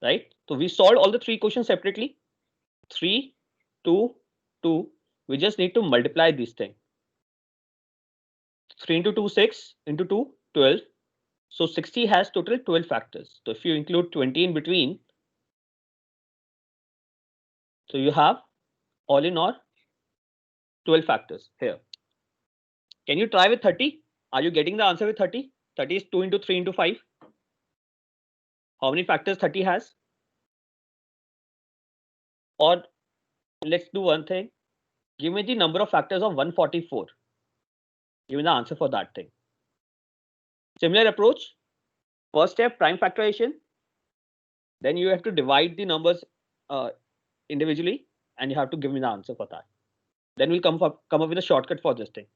right? So we solved all the three questions separately. 3, 2, 2. We just need to multiply these things. 3 into 2, 6, into 2, 12. So 60 has total 12 factors. So if you include 20 in between, so you have all in all 12 factors here. Can you try with 30? Are you getting the answer with 30? 30 is 2 into 3 into 5. How many factors 30 has? Or let's do one thing. Give me the number of factors of 144. Give me the answer for that thing. Similar approach. First step, prime factorization. Then you have to divide the numbers individually, and you have to give me the answer for that. Then we'll come up with a shortcut for this thing.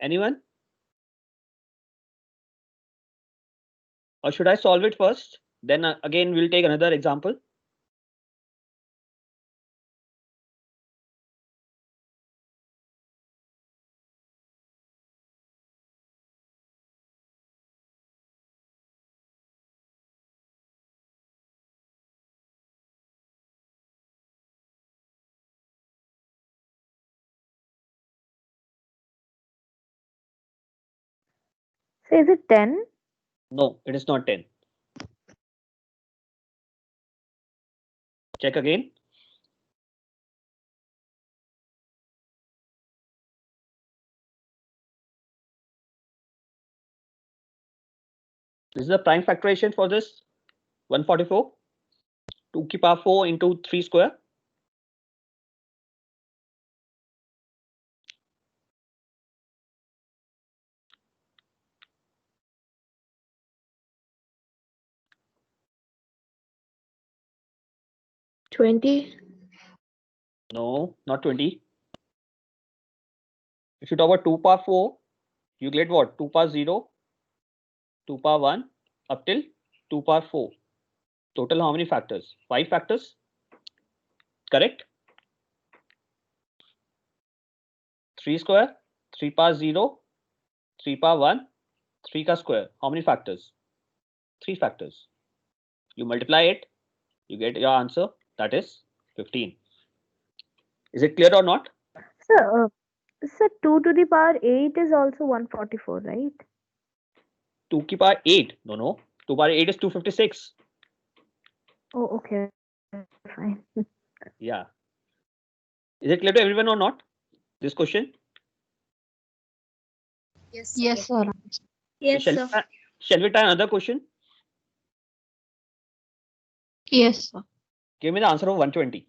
Anyone? Or should I solve it first? Then again, we'll take another example. So is it 10? No, it is not 10. Check again. This is the prime factorization for this 144. 2 की power 4 into 3 square. No, not 20. If you talk about 2 power 4, you get what? 2 power 0, 2 power 1, up till 2 power 4. Total how many factors? 5 factors. Correct? 3 square, 3 power 0, 3 power 1, 3 ka square. How many factors? 3 factors. You multiply it, you get your answer. That is 15. Is it clear or not? So, so 2 to the power 8 is also 144, right? 2 ki power 8. No, no. 2 power 8 is 256. Oh, okay, fine. Yeah. Is it clear to everyone or not? This question? Yes, sir. So shall we try another question? Yes, sir. Give me the answer of 120.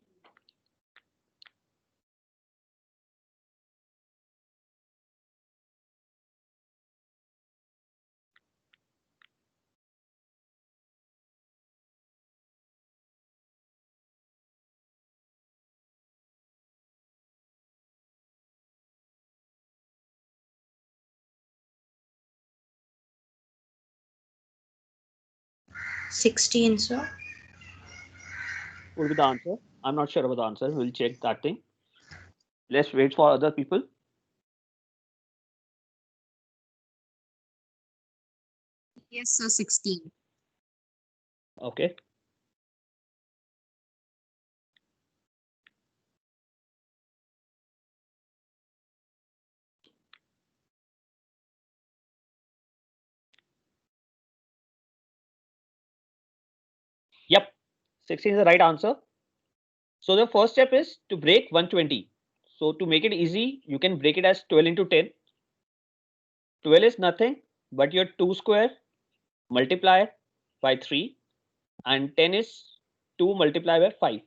Sir. Would be the answer. I'm not sure about the answer. We'll check that thing. Let's wait for other people. Yes, sir. 16. Okay. Yep. 16 is the right answer. So the first step is to break 120. So to make it easy, you can break it as 12 into 10. 12 is nothing but your 2 square multiply by 3, and 10 is 2 multiplied by 5.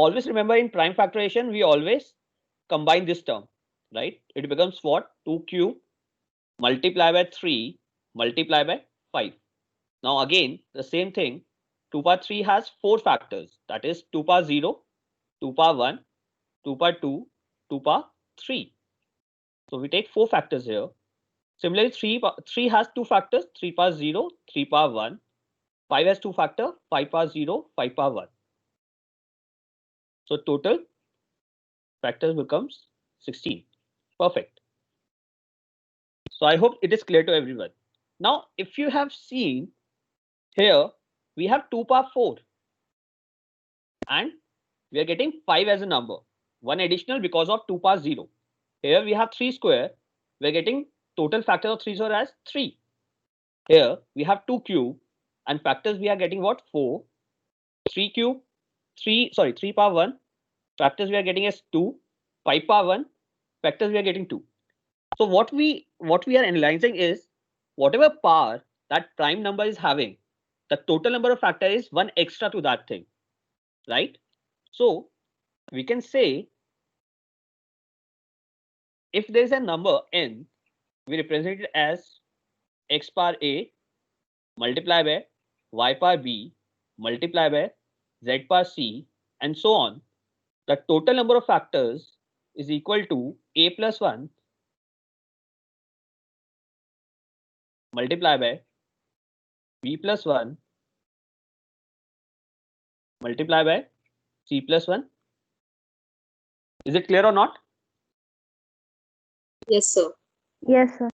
always remember in prime factorization, we always combine this term, right? It becomes what? 2 cube multiply by 3 multiply by 5. Now again, the same thing, 2 power 3 has 4 factors. That is 2 power 0, 2 power 1, 2 power 2, 2 power 3. So we take 4 factors here. Similarly, 3 has 2 factors, 3 power 0, 3 power 1. 5 has 2 factors, 5 power 0, 5 power 1. So total factors becomes 16. Perfect. So I hope it is clear to everyone. Now, if you have seen here, we have 2 power 4 and we are getting 5 as a number. One additional because of 2 power 0. Here we have 3 square. We are getting total factor of 3 square as 3. Here we have 2 cube and factors we are getting what? 4. 3 cube, 3 power 1. Factors we are getting as 2. 5 power 1. Factors we are getting 2. So what we are analyzing is whatever power that prime number is having, the total number of factor is one extra to that thing, right? So we can say if there is a number n, we represent it as x power a multiplied by y power b multiplied by z power c and so on. The total number of factors is equal to a plus 1 multiplied by b plus 1 multiplied by c plus 1. Is it clear or not? Yes, sir. Yes, sir.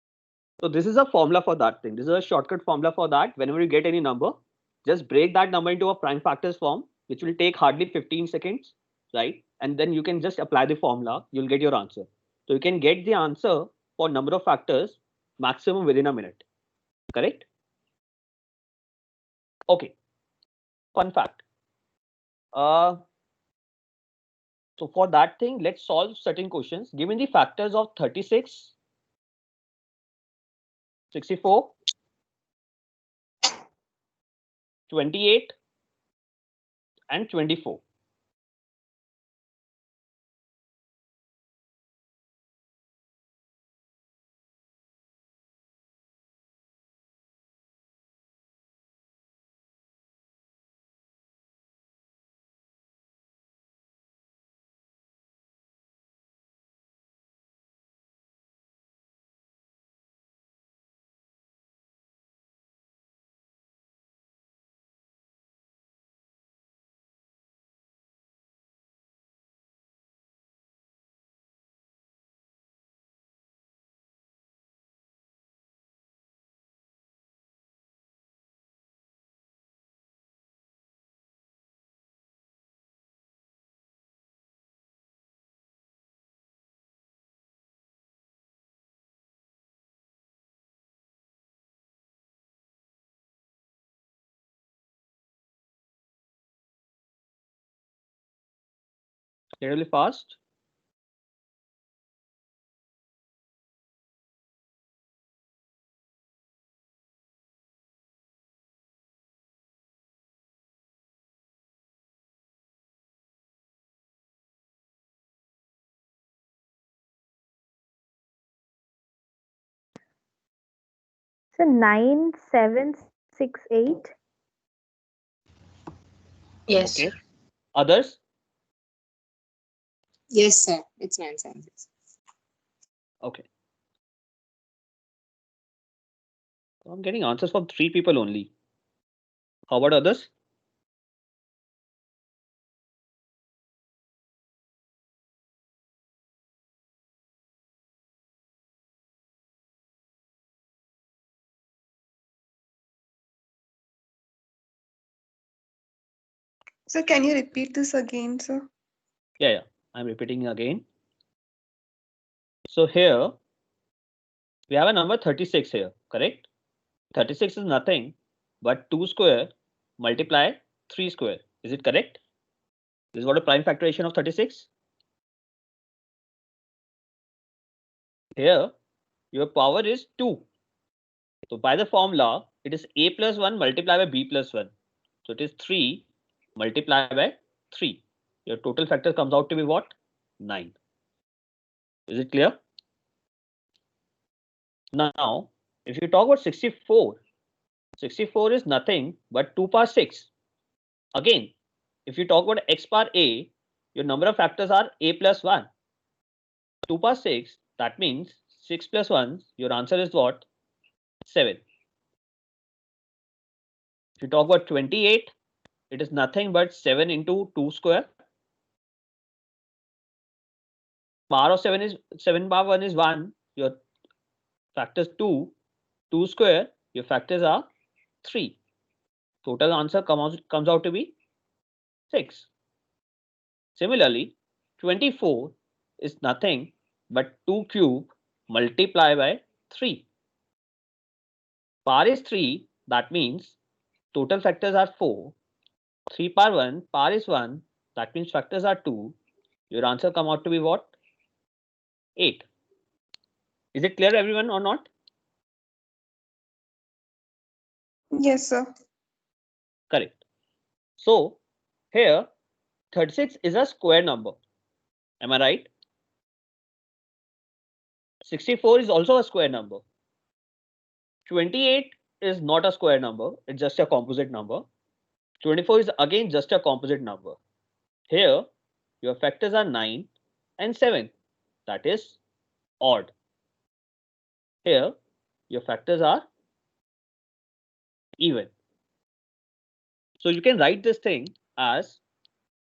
So this is a formula for that thing. This is a shortcut formula for that. Whenever you get any number, just break that number into a prime factors form, which will take hardly 15 seconds, right? And then you can just apply the formula. You'll get your answer. So you can get the answer for number of factors maximum within a minute. Correct? Okay. Fun fact. So for that thing, let's solve certain questions. Given the factors of 36, 64, 28, and 24. Really fast. So 9768. Yes. Okay. Others? Yes, sir. It's 976. Okay. I'm getting answers from 3 people only. How about others? So can you repeat this again, sir? Yeah. I'm repeating again. So here we have a number 36 here, correct? 36 is nothing but 2 square multiply 3 square. Is it correct? This is what a prime factorization of 36. Here your power is 2. So by the formula, it is a plus 1 multiplied by b plus 1. So it is 3 multiplied by 3. your total factor comes out to be what? 9. Is it clear? Now, if you talk about 64, 64 is nothing but 2 power 6. Again, if you talk about x power a, your number of factors are a plus 1. 2 power 6, that means 6 plus 1, your answer is what? 7. If you talk about 28, it is nothing but 7 into 2 square. Power of 7 is 7 power 1 is 1. Your factors 2. 2 square, your factors are 3. Total answer comes out to be 6. Similarly, 24 is nothing but 2 cube multiplied by 3. Power is 3, that means total factors are 4. 3 power 1, power is 1, that means factors are 2. Your answer come out to be what? 8. Is it clear everyone or not? Yes, sir. Correct. So here 36 is a square number. Am I right? 64 is also a square number. 28 is not a square number, it's just a composite number. 24 is again just a composite number. Here, your factors are 9 and 7, that is odd. Here, your factors are even. So you can write this thing as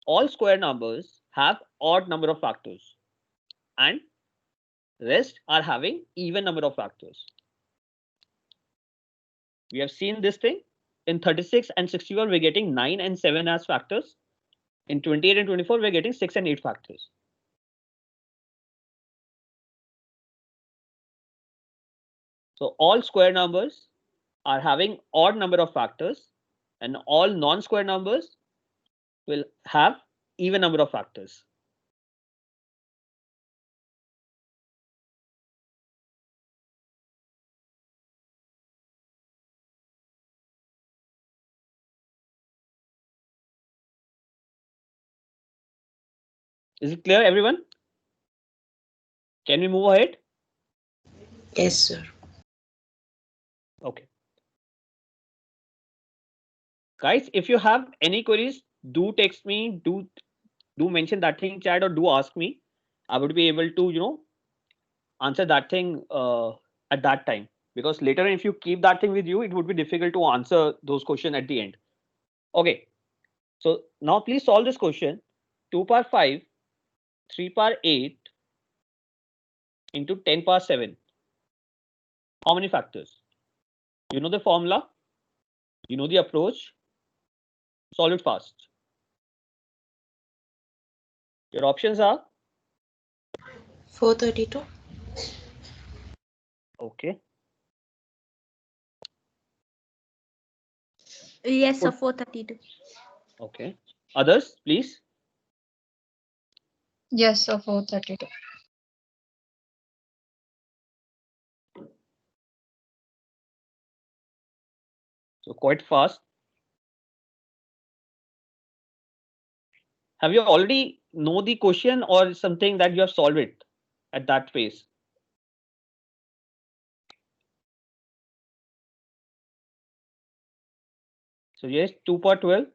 all square numbers have odd number of factors and rest are having even number of factors. We have seen this thing in 36 and 61, we're getting 9 and 7 as factors. In 28 and 24, we're getting 6 and 8 factors. So all square numbers are having odd number of factors and all non-square numbers will have even number of factors. Is it clear, everyone? Can we move ahead? Yes, sir. Okay. Guys, if you have any queries, do text me, do mention that thing in chat or do ask me. I would be able to, answer that thing at that time. Because later if you keep that thing with you, it would be difficult to answer those questions at the end. Okay. So now please solve this question. 2 power 5, 3 power 8 into 10 power 7. How many factors? You know the formula? You know the approach? Solve it fast. Your options are? 432. Okay. Yes, sir, Put- 432. Okay. Others, please. Yes, sir, 432. So quite fast. Have you already know the question or something that you have solved it at that phase? So yes, 2 power 12,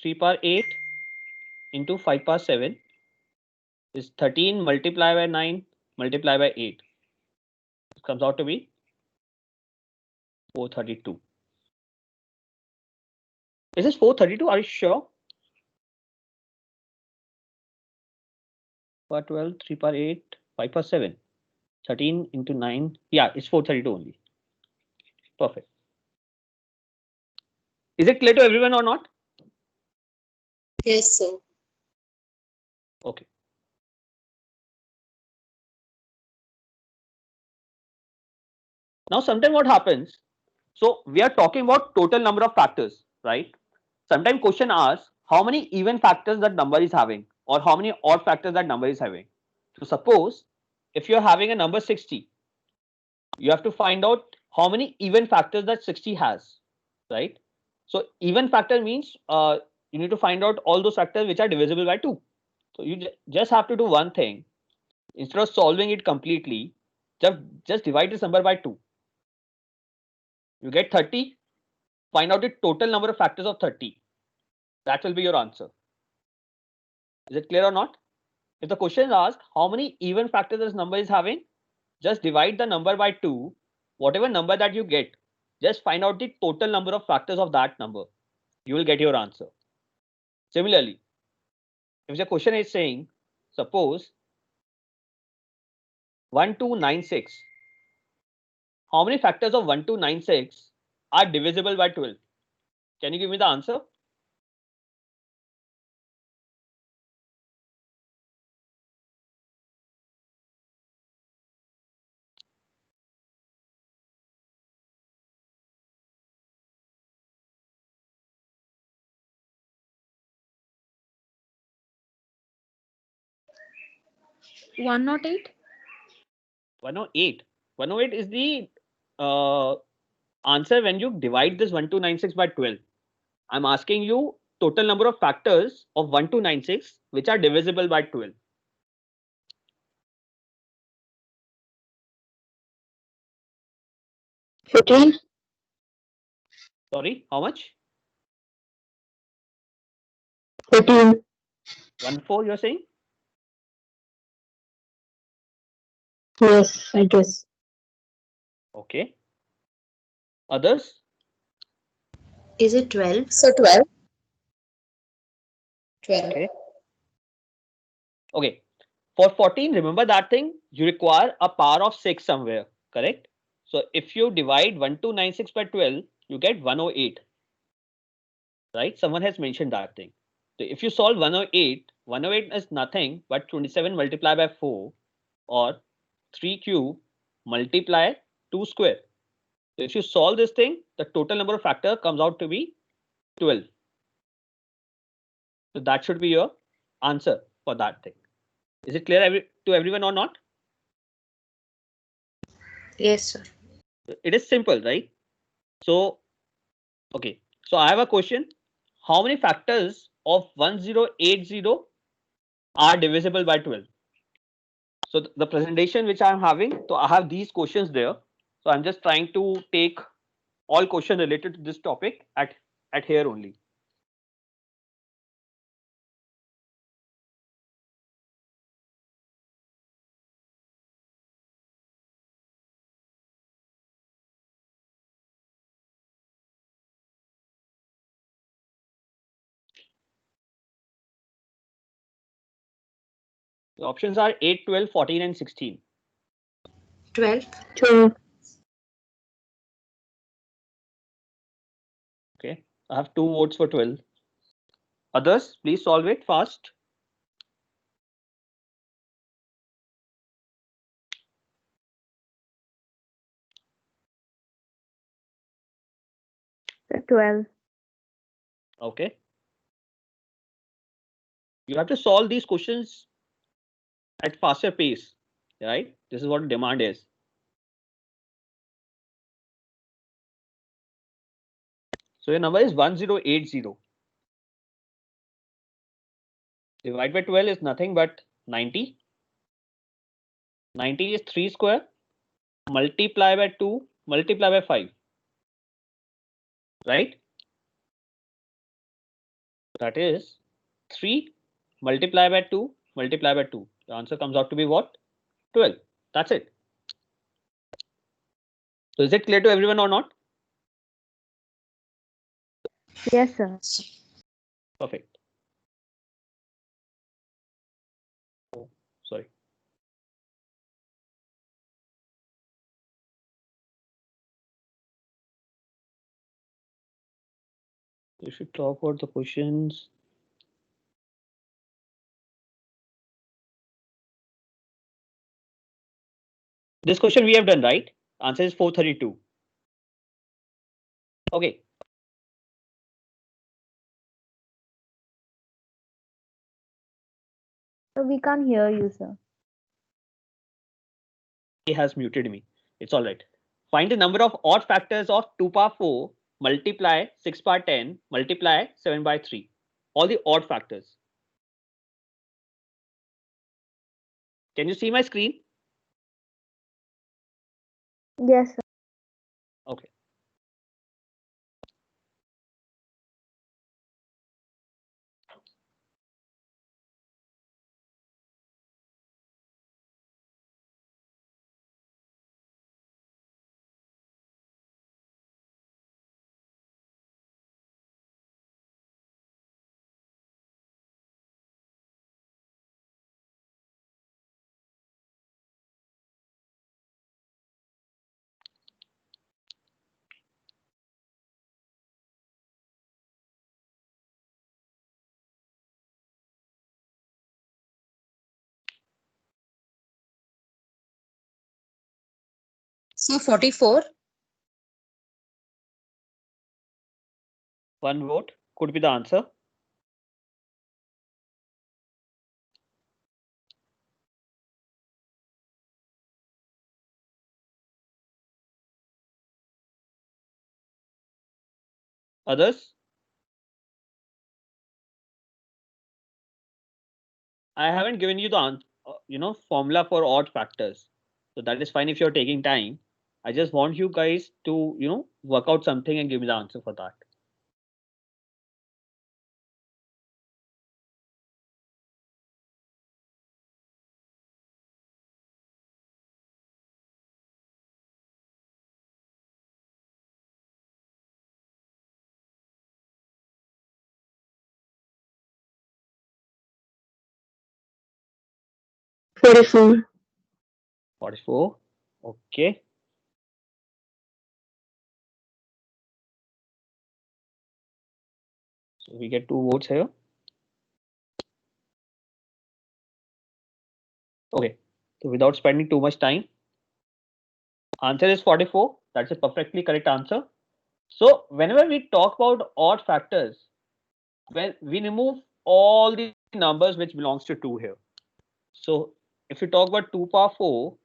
3 power 8 into 5 power 7 is 13 multiplied by 9 multiplied by 8. It comes out to be 432. Is this 432? Are you sure? 4 12, 3 power 8, 5 power 7. 13 into 9. Yeah, it's 432 only. Perfect. Is it clear to everyone or not? Yes, sir. Okay. Now, sometimes what happens? So we are talking about total number of factors, right? Sometimes question asks how many even factors that number is having or how many odd factors that number is having. So suppose if you're having a number 60, you have to find out how many even factors that 60 has, right? So even factor means you need to find out all those factors which are divisible by 2. So you just have to do one thing. Instead of solving it completely, just divide this number by 2. You get 30. Find out the total number of factors of 30. That will be your answer. Is it clear or not? If the question is asked how many even factors this number is having, just divide the number by 2. Whatever number that you get, just find out the total number of factors of that number. You will get your answer. Similarly, if the question is saying, suppose 1296, how many factors of 1296 are divisible by 12? Can you give me the answer? One not 8. 108. 108 is the answer when you divide this 1296 by 12. I'm asking you total number of factors of 1296 which are divisible by 12. Sorry, how much? 14. 14 you're saying? Yes, I guess. Okay. Others? Is it 12? So 12. 12. Okay. Okay. For 14, remember that thing, you require a power of 6 somewhere, correct? So if you divide 1296 by 12, you get 108. Right? Someone has mentioned that thing. So if you solve 108, 108 is nothing but 27 multiplied by 4 or 3 cube multiply 2 square. So if you solve this thing, the total number of factor comes out to be 12. So that should be your answer for that thing. Is it clear to everyone or not? Yes, sir. It is simple, right? So, okay. So I have a question. How many factors of 1080 are divisible by 12? So the presentation which I'm having, so I have these questions there. So I'm just trying to take all questions related to this topic at here only. The options are 8, 12, 14 and 16. 12. 12. Okay, I have 2 votes for 12. Others, please solve it fast. So 12. Okay. You have to solve these questions at faster pace, right? This is what demand is. So your number is 1080. Divide by 12 is nothing but 90. 90 is 3 square. Multiply by 2, multiply by 5. Right? That is 3 multiply by 2, multiply by 2. The answer comes out to be what? 12. That's it. So is it clear to everyone or not? Yes, sir. Perfect. Oh, sorry. You should talk about the questions. This question we have done, right? Answer is 432. Okay. So we can't hear you, sir. He has muted me. It's all right. Find the number of odd factors of 2 power 4 multiply 6 power 10 multiply 7 by 3. all the odd factors. Can you see my screen? Yes, sir. Okay. So 44. One vote could be the answer. Others? I haven't given you the formula for odd factors, so that is fine if you're taking time. I just want you guys to work out something and give me the answer for that. Forty-four. 44. Okay. So we get 2 votes here. Okay. So without spending too much time, answer is 44. That's a perfectly correct answer. So whenever we talk about odd factors, well, we remove all the numbers which belongs to 2 here. So if we talk about 2 power 4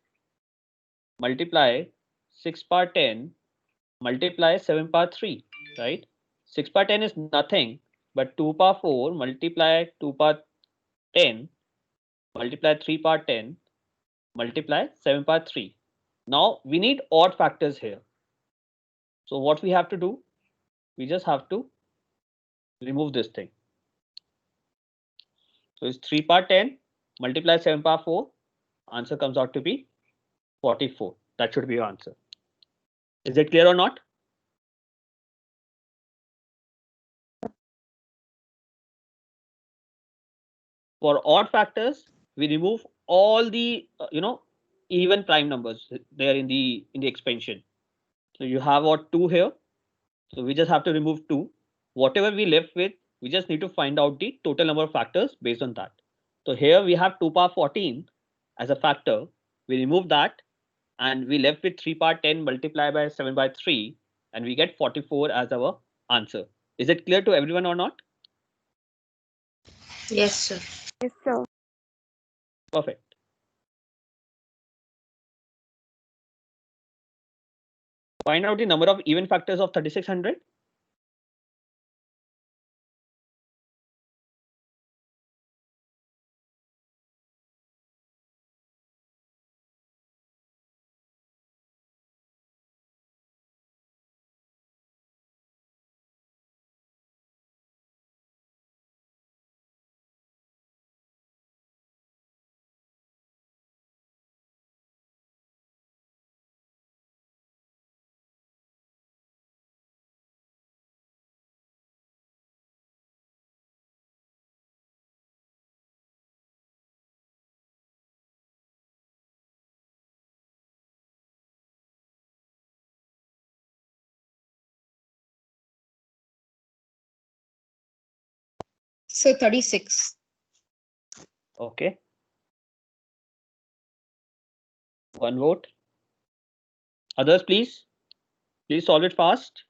multiply 6 power 10 multiply 7 power 3, right? 6 power 10 is nothing but 2 power 4 multiply 2 power 10 multiply 3 power 10 multiply 7 power 3. Now we need odd factors here. So what we have to do? We just have to remove this thing. So it's 3 power 10 multiply 7 power 4. Answer comes out to be 44. That should be your answer. Is it clear or not? For odd factors, we remove all the even prime numbers there in the expansion. So you have what 2 here. So we just have to remove 2. Whatever we left with, we just need to find out the total number of factors based on that. So here we have 2 power 14 as a factor. We remove that and we left with 3 power 10 multiplied by 7 by 3 and we get 44 as our answer. Is it clear to everyone or not? Yes, sir. yes, sir. Perfect. Find out the number of even factors of 3600. So 36. Okay. 1 vote. Others, please. Please solve it fast.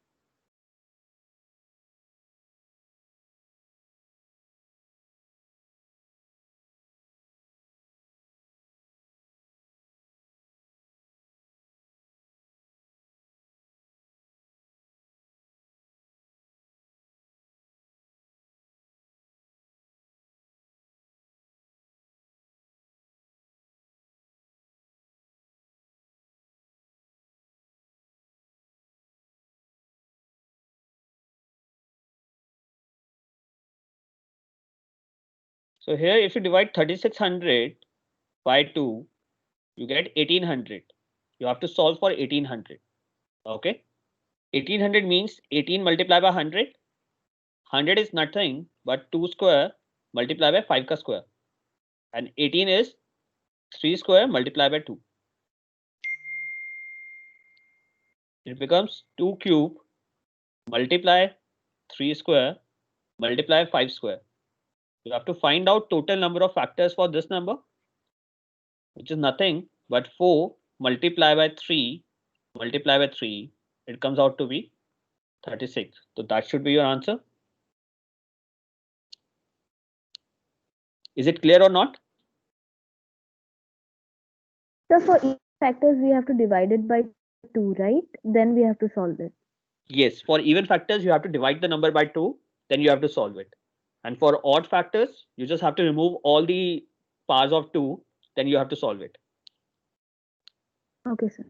So here, if you divide 3600 by 2, you get 1800. You have to solve for 1800. Okay. 1800 means 18 multiplied by 100. 100 is nothing but 2 square multiplied by 5 ka square. And 18 is 3 square multiplied by 2. It becomes 2 cube multiply 3 square multiply 5 square. You have to find out total number of factors for this number, which is nothing but 4 multiply by 3 multiply by 3. It comes out to be 36. So that should be your answer. Is it clear or not? So for each factors, we have to divide it by 2, right? Then we have to solve it. Yes, for even factors, you have to divide the number by 2, then you have to solve it. And for odd factors, you just have to remove all the powers of 2, then you have to solve it. Okay, sir.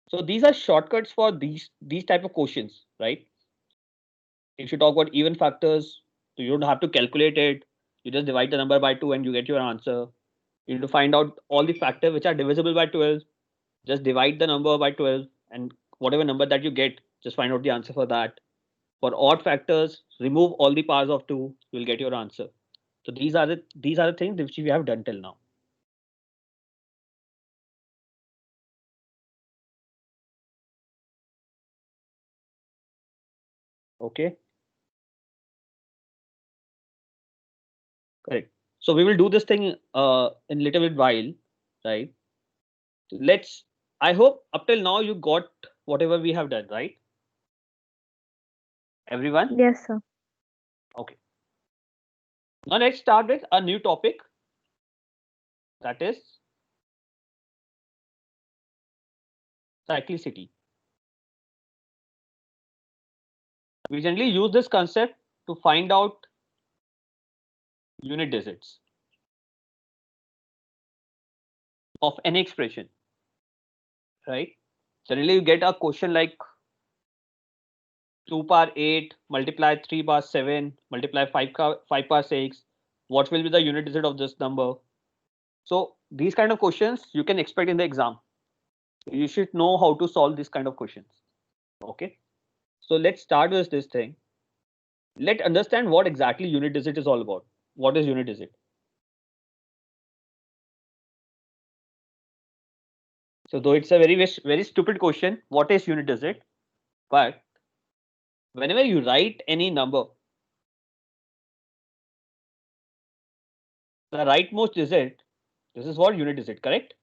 So these are shortcuts for these type of questions, right? If you talk about even factors, so you don't have to calculate it. You just divide the number by 2 and you get your answer. You need to find out all the factors which are divisible by 12. Just divide the number by 12 and whatever number that you get, just find out the answer for that. For odd factors, remove all the powers of 2, you will get your answer. So these are the things which we have done till now. Okay. Correct. So we will do this thing in little bit while, right? Let's. I hope up till now you got whatever we have done, right? Everyone? Yes, sir. Okay. Now let's start with a new topic. That is cyclicity. We generally use this concept to find out unit digits of any expression, right? Generally, you get a question like 2 power 8 multiply 3 power 7 multiply 5 power 6. What will be the unit digit of this number? So these kind of questions you can expect in the exam. You should know how to solve these kind of questions. Okay. So let's start with this thing. Let's understand what exactly unit digit is all about. What is unit digit? So though it's a very stupid question, what is unit digit? But whenever you write any number, the rightmost digit, this is what unit digit, correct?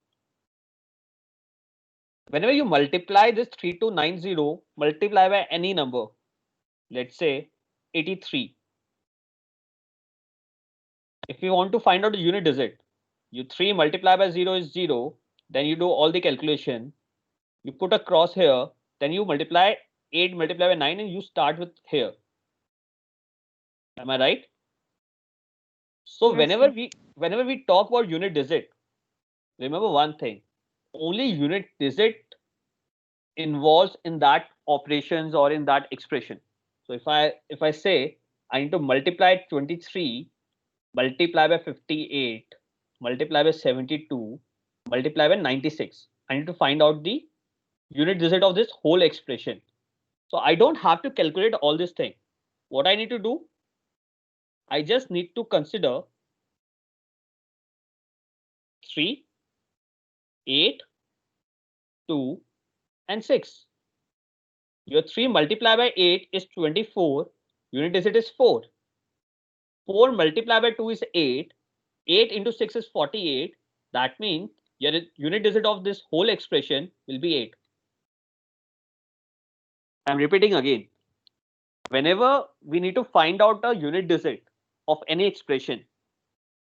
Whenever you multiply this 3290, multiply by any number, let's say 83. If you want to find out the unit digit, you 3 multiply by 0 is 0. Then you do all the calculation. You put a cross here. Then you multiply 8 multiply by 9 and you start with here. Am I right? So Yes, whenever we talk about unit digit, remember one thing. Only unit digit involves in that operations or in that expression. So if I say I need to multiply 23 multiply by 58 multiply by 72 multiply by 96, I need to find out the unit digit of this whole expression. So I don't have to calculate all this thing. What I need to do, I just need to consider 3, 8, 2 and 6. Your 3 multiplied by 8 is 24. Unit digit is 4. 4 multiplied by 2 is 8. 8 into 6 is 48. That means your unit digit of this whole expression will be 8. I'm repeating again. Whenever we need to find out a unit digit of any expression,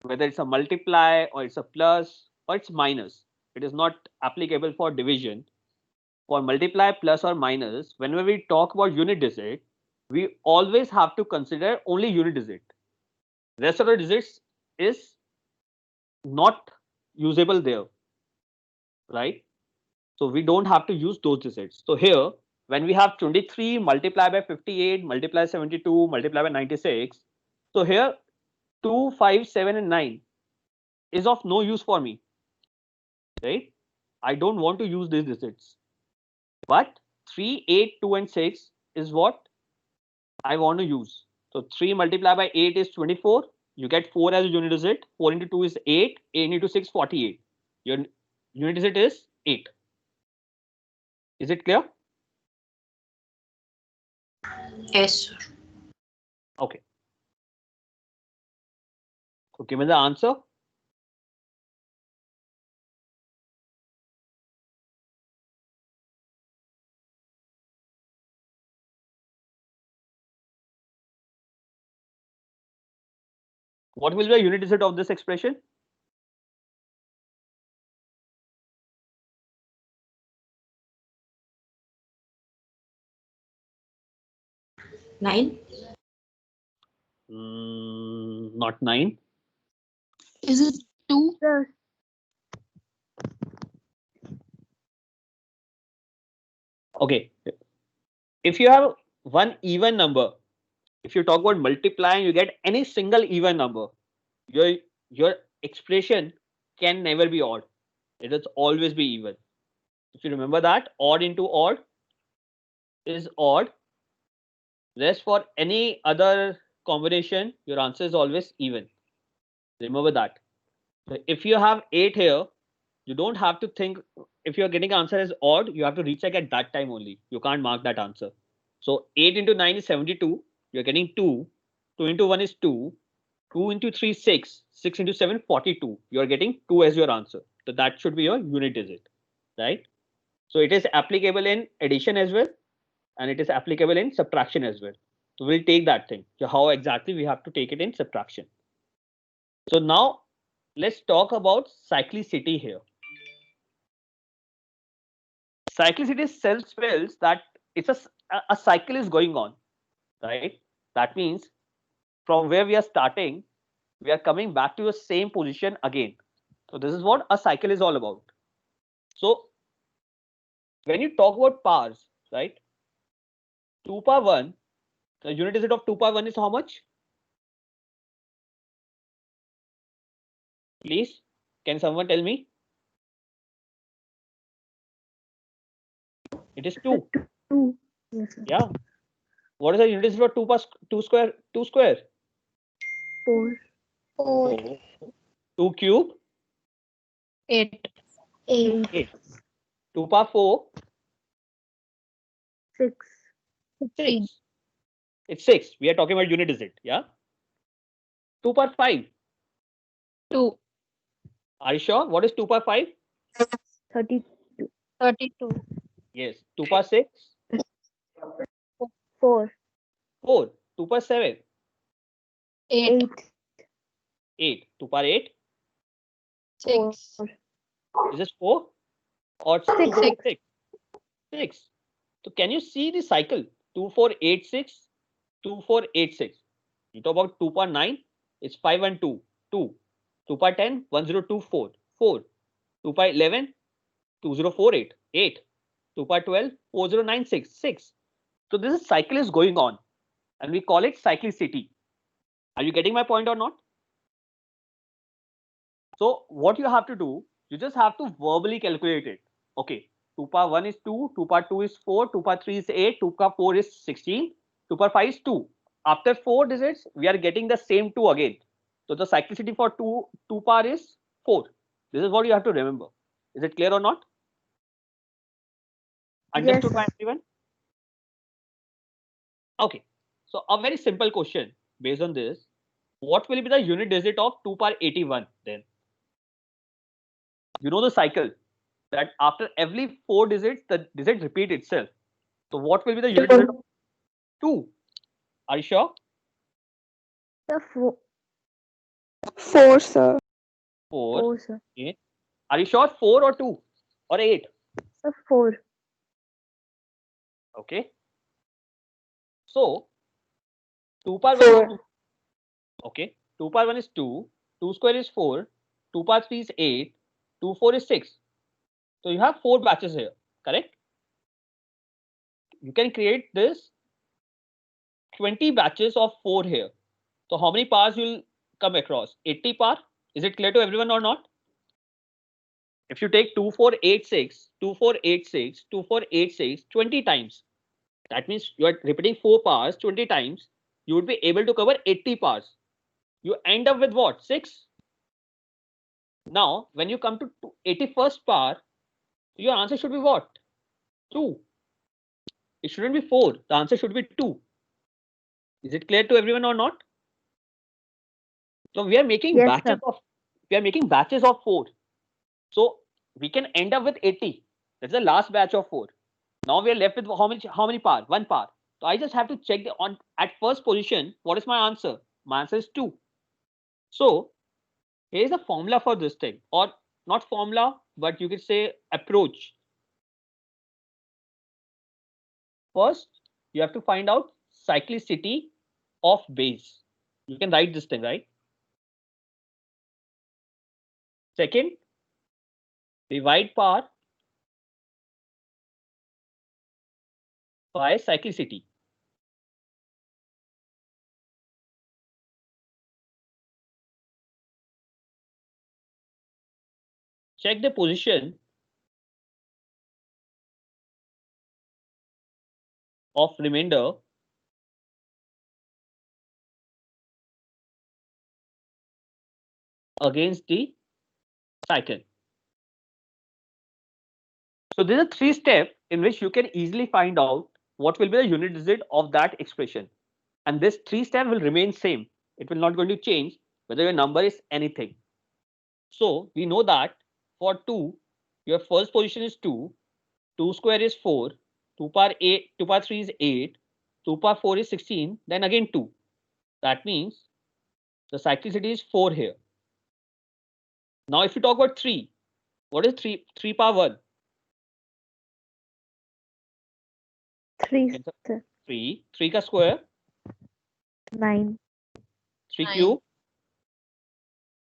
whether it's a multiply or it's a plus or it's minus, it is not applicable for division. For multiply, plus or minus, whenever we talk about unit digit, we always have to consider only unit digit. Rest of the digits is not usable there, right? So we don't have to use those digits. So here when we have 23 multiplied by 58, multiplied by 72, multiplied by 96. So here 2, 5, 7, and 9 is of no use for me, right? I don't want to use these digits. But 3, 8, 2, and 6 is what I want to use. So 3 multiplied by 8 is 24. You get 4 as a unit digit. 4 into 2 is 8. 8 into 6, 48. Your unit digit is 8. Is it clear? Yes, sir. Okay. So give me the answer. What will be the unit digit of this expression? Nine. Not 9. Is it 2? Sir, Okay. If you have one even number, if you talk about multiplying, you get any single even number. Your expression can never be odd. It will always be even. If you remember that, odd into odd is odd. Rest for any other combination, your answer is always even. Remember that. So if you have 8 here, you don't have to think. If you're getting answer as odd, you have to recheck at that time only. You can't mark that answer. So 8 into 9 is 72. You're getting 2. 2 into 1 is 2. 2 into 3 is 6. 6 into 7 42. You're getting 2 as your answer. So that should be your unit digit, right? So it is applicable in addition as well, and it is applicable in subtraction as well. So we'll take that thing. So how exactly we have to take it in subtraction. So now let's talk about cyclicity here. Cyclicity spells that it's a cycle is going on, right? That means from where we are starting, we are coming back to the same position again. So this is what a cycle is all about. So when you talk about powers, right? 2 power 1, the unit digit of 2 power 1 is how much? Please, can someone tell me? It is 2. 2. Yes, sir. Yeah. What is the unit digit of 2 power 2 square? 2 square? 4. 4. 2 cube? 8. 8. 8. 2 power 4? 6. 6. It's 6. We are talking about unit digit. Yeah. 2 power 5? 2. Are you sure? What is 2 power 5? 32. 32. Yes. 2 power 6? 4. 4. 2 power 7? 8. 8. 8. 2 power 8? 6. 4. Is this 4? Or 2 Six. power 6? 6. So can you see the cycle? 2, 4, 8, 6. 2, 4, 8, 6. You talk about 2 power 9, it's 5 and 2. 2. 2 power 10, 1024. 4. 2 power 11, 2048. 8. 2 power 12, 4096. 6. So this cycle is going on and we call it cyclicity. Are you getting my point or not? So what you have to do, you just have to verbally calculate it. Okay, 2 power 1 is 2, 2 power 2 is 4, 2 power 3 is 8, 2 power 4 is 16, 2 power 5 is 2. After 4 digits, we are getting the same 2 again. So the cyclicity for 2 power is 4. This is what you have to remember. Is it clear or not? Understood by Yes. everyone? Okay, so a very simple question based on this. What will be the unit digit of 2 power 81 then? You know the cycle that after every 4 digits, the digit repeat itself. So what will be the unit digit of 2? Are you sure? The 4. 4, sir. 4. 4, sir. Okay. Are you sure 4 or 2 or 8? The 4. Okay. So 2 power 1 is 2. Okay. 2 power 1 is 2. 2 square is 4. 2 power 3 is 8. 2 4 is 6. So you have 4 batches here, correct? you can create this 20 batches of 4 here. So how many powers you'll come across? 80 power. Is it clear to everyone or not? If you take 2486, 2486, 2486 20 times, that means you are repeating 4 powers 20 times, you would be able to cover 80 powers. You end up with what? 6. Now, when you come to 81st power, your answer should be what? 2. It shouldn't be 4. The answer should be 2. Is it clear to everyone or not? So we are making Yes, batches sir. of 4. So we can end up with 80. That's the last batch of 4. Now we are left with how many power? 1 power. So I just have to check at first position. What is my answer? My answer is 2. So here is the formula for this thing, or not formula, but you could say approach. First, you have to find out cyclicity of base. You can write this thing, right? Second, divide power by cyclicity. Check the position of remainder against the cycle. So there's a 3 step in which you can easily find out what will be the unit digit of that expression. And this 3 step will remain same. It will not going to change whether your number is anything. So we know that for 2, your first position is 2, 2 square is 4, 2 power 8, 2 power 3 is 8, 2 power 4 is 16, then again 2. That means the cyclicity is 4 here. Now if you talk about 3, what is 3 power 1? 3, Yes, sir. 3 ka square, 9, 3 Nine. cube,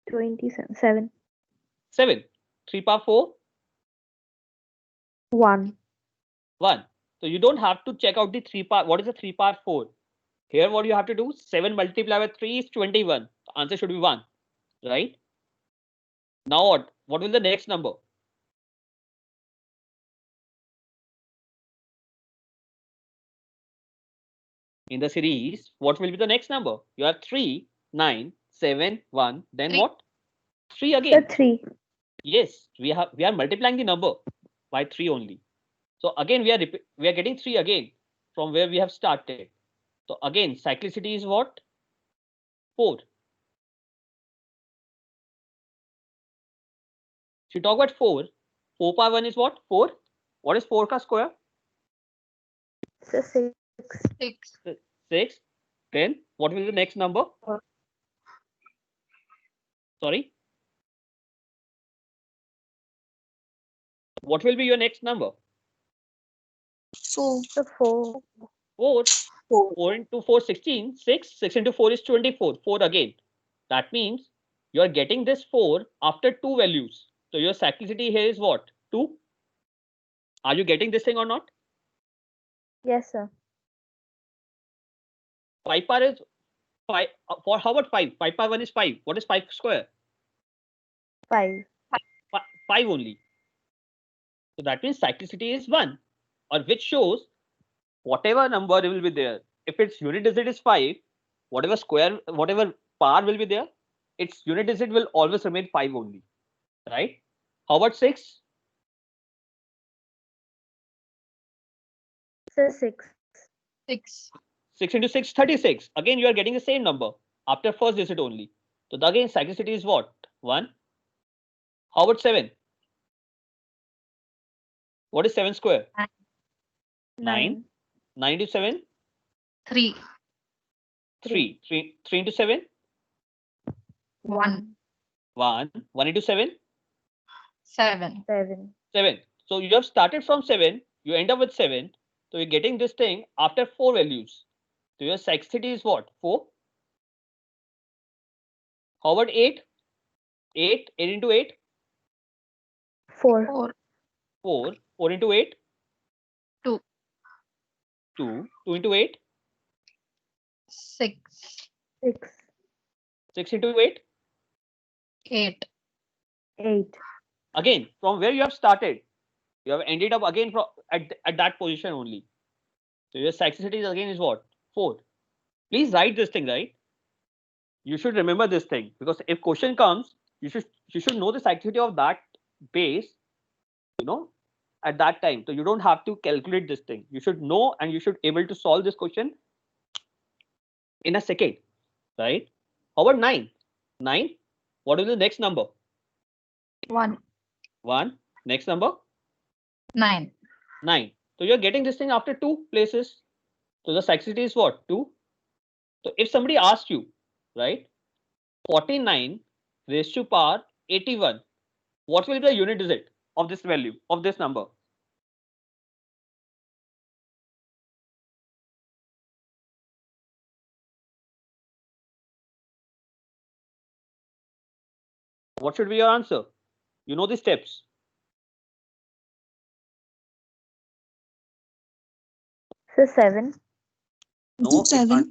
27, 7, 7, 3 power 4, 1. 1. So you don't have to check out the 3 power. What is the 3 power 4? Here what you have to do, 7 multiplied by 3 is 21. The answer should be 1, right? Now what? What will the next number? In the series, what will be the next number? You have 3, 9, 7, 1, then 3. what? 3 Sir, again. 3. Yes, we are multiplying the number by 3 only. So again we are getting 3 again from where we have started. So again cyclicity is what? 4. If you talk about 4, 4 power 1 is what? 4. What is 4 ka square? Sir, 6. 6. 6. Then what will be the next number? Sorry. What will be your next number? 4. Sir, 4. 4. 4 into 4, 16. 6. 6 into 4 is 24. 4 again. That means you are getting this 4 after 2 values. So your cyclicity here is what? 2. Are you getting this thing or not? Yes, sir. 5 power is 5. For how about 5? 5 power 1 is 5. What is 5 square? 5. 5 only. So that means cyclicity is 1, or which shows whatever number will be there. If its unit digit is 5, whatever power will be there, its unit digit will always remain 5 only, right? How about 6? Sir, 6. 6. 6 into 6, 36. Again, you are getting the same number after first digit only. So again, cyclicity is what? 1. How about 7? What is 7 square? 9. 9 into 7? 3. 3. 3 into 7? 1. 1. 1 into 7? 7. 7. 7. So you have started from 7, you end up with 7. So you're getting this thing after 4 values. So your cyclicity is what? 4. How about 8? 8. 8 into 8? 4. 4. 4. 4 into 8? 2. 2. 2 into 8? 6. 6, 6 into 8? 8. 8, Again, from where you have started, you have ended up again at that position only. So your cyclicity is again is what? 4. Please write this thing, right? You should remember this thing, because if question comes, you should know the cyclicity of that base, at that time. So you don't have to calculate this thing. You should know, and you should able to solve this question in a second, right? How about 9? 9. What is the next number? 1. 1. Next number? 9. 9. So you're getting this thing after 2 places. So the cyclicity is what? 2. So if somebody asks you, right, 49 raised to power 81, what will be the unit digit of this value, of this number? What should be your answer? You know the steps. so 7, No, it can't.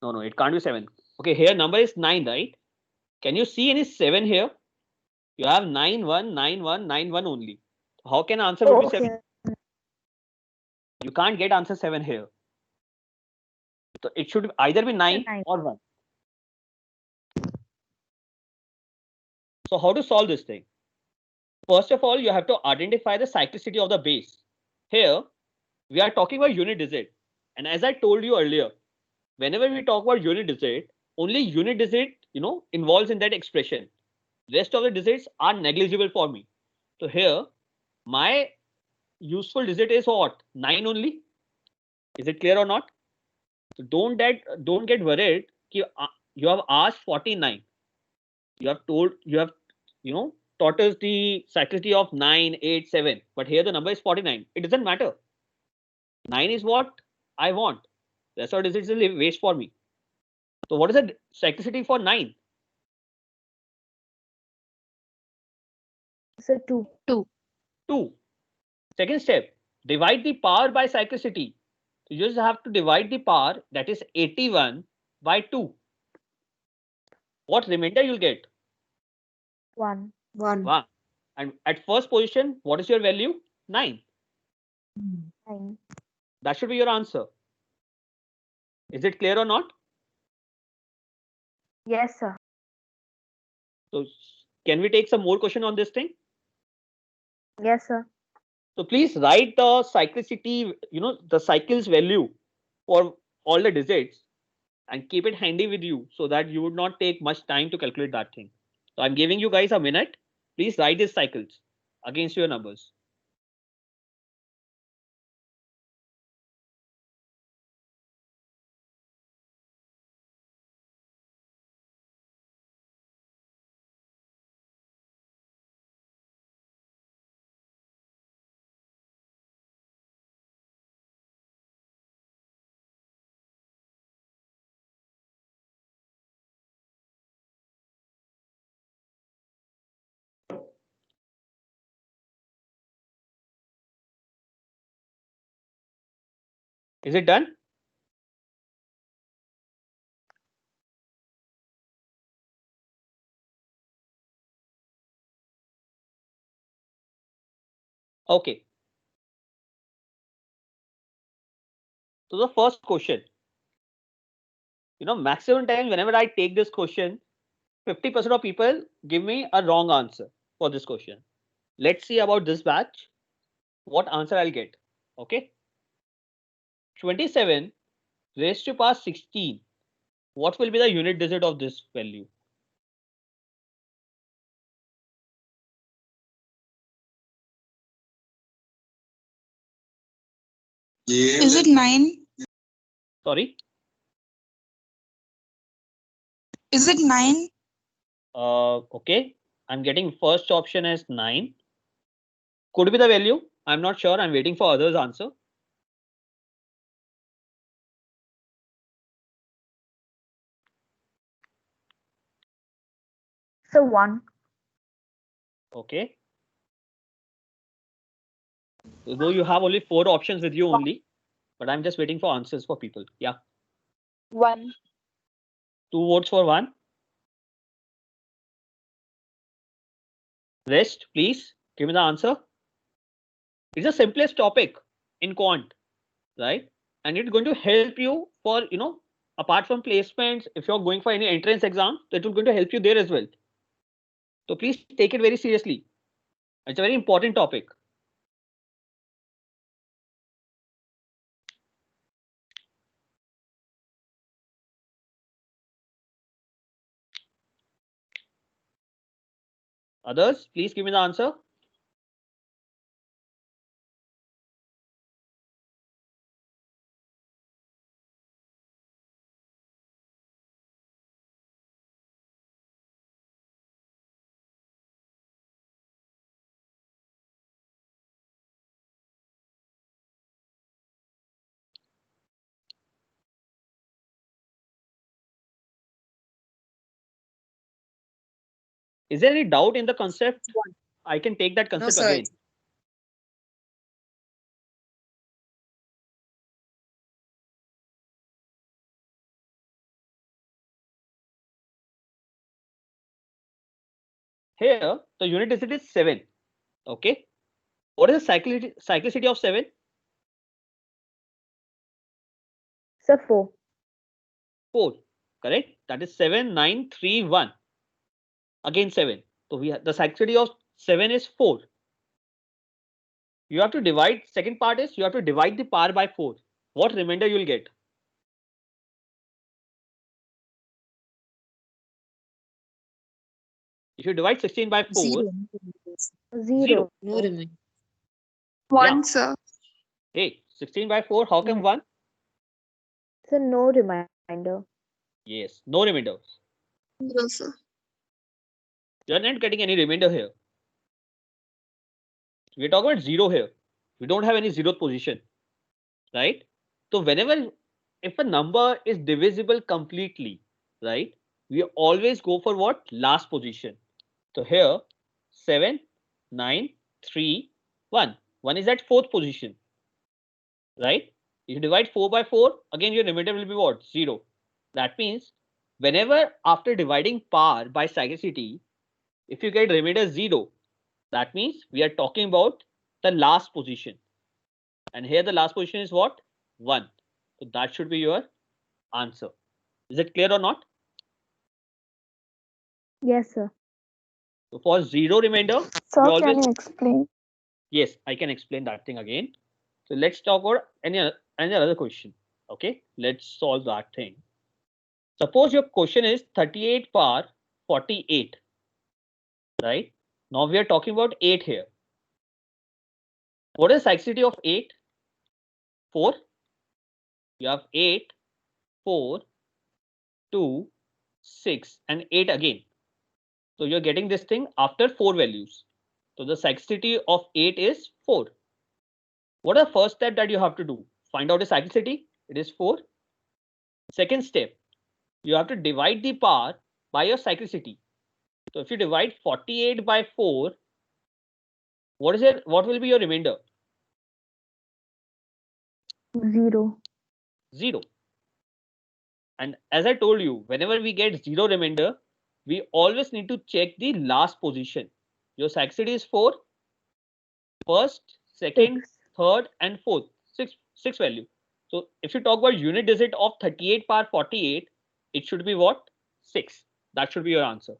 No, it can't be 7. Okay, here number is 9, right? Can you see any 7 here? You have 9, 1, 9, 1, 9, 1 only. How can answer will be 7? okay, You can't get answer 7 here. So it should either be 9 9. or 1. So how to solve this thing? First of all, you have to identify the cyclicity of the base. Here, we are talking about unit digit. And as I told you earlier, whenever we talk about unit digit, only unit digit, involves in that expression. Rest of the digits are negligible for me. So here, my useful digit is what? 9 only. Is it clear or not? So don't get worried. You have asked 49. You have taught us the cyclicity of 9, 8, 7. But here the number is 49. It doesn't matter. 9 is what I want. That's what digits is a waste for me. So what is the cyclicity for 9? so 2, 2. Second step, divide the power by cyclicity. You just have to divide the power, that is 81, by 2. What remainder you'll get? 1, 1. And at first position, what is your value? 9. 9, That should be your answer. Is it clear or not? yes sir, So can we take some more question on this thing? yes sir, So please write the cyclicity, the cycles value for all the digits, and keep it handy with you so that you would not take much time to calculate that thing. So I'm giving you guys a minute. Please write these cycles against your numbers. Is it done? Okay. So the first question, maximum time whenever I take this question, 50% of people give me a wrong answer for this question. Let's see about this batch, what answer I'll get. Okay. 27 raised to power 16. What will be the unit digit of this value? Is it 9? Sorry. Is it 9? Okay. I'm getting first option as 9. Could be the value. I'm not sure. I'm waiting for others' answer. so 1, Okay. Though you have only 4 options with you only. but I'm just waiting for answers for people. Yeah. 1. 2 votes for 1. Rest, please give me the answer. It's the simplest topic in quant, right? And it's going to help you for, apart from placements, if you're going for any entrance exam, it will going to help you there as well. So please take it very seriously. It's a very important topic. Others, please give me the answer. Is there any doubt in the concept? I can take that concept sir. again. Here, the unit digit is 7. Okay. What is the cyclicity of 7? Sir, 4. 4. Correct. That is 7, 9, 3, 1. Again 7. So we have the cyclicity of 7 is 4. You have to divide. Second part is you have to divide the power by 4. What remainder you will get? If you divide 16 by 4, 0. 0. No reminder. 1, sir. Hey, 16 by 4, how come 1? Sir, no reminder. Yes, no remainder. 0, sir. You are not getting any remainder here. We're talking about 0 here. We don't have any 0th position, right? So whenever, if a number is divisible completely, right, we always go for what? Last position. So here, 7, 9, 3, 1. 1 is at 4th position, right? If you divide 4 by 4, again your remainder will be what? 0. That means whenever after dividing power by cyclicity, if you get remainder 0, that means we are talking about the last position. And here the last position is what? 1. So that should be your answer. Is it clear or not? Yes, sir. So for 0 remainder, Sir, we always, can you explain? yes, I can explain that thing again. So let's talk about any other question. Okay, let's solve that thing. Suppose your question is 38 power 48, right? Now we are talking about 8 here. What is the cyclicity of 8? 4. You have 8, 4, 2, 6, and 8 again. So you're getting this thing after 4 values. So the cyclicity of 8 is 4. What is the first step that you have to do? Find out the cyclicity. It is 4. Second step, you have to divide the power by your cyclicity. So if you divide 48 by 4, what is it? What will be your remainder? 0. 0. And as I told you, whenever we get 0 remainder, we always need to check the last position. Your cyclicity is 4. First, second, 6. third, and fourth. 6 value. So if you talk about unit digit of 38 power 48, it should be what? 6. That should be your answer.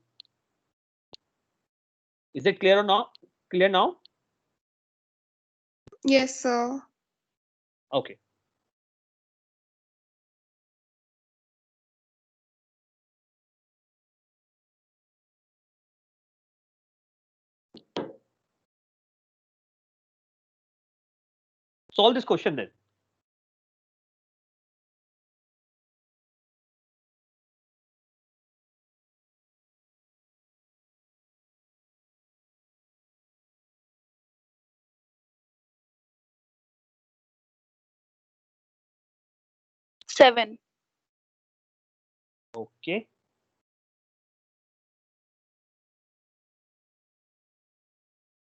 Is it clear or not? Clear now? Yes, sir. Okay. Solve this question then. Seven. Okay.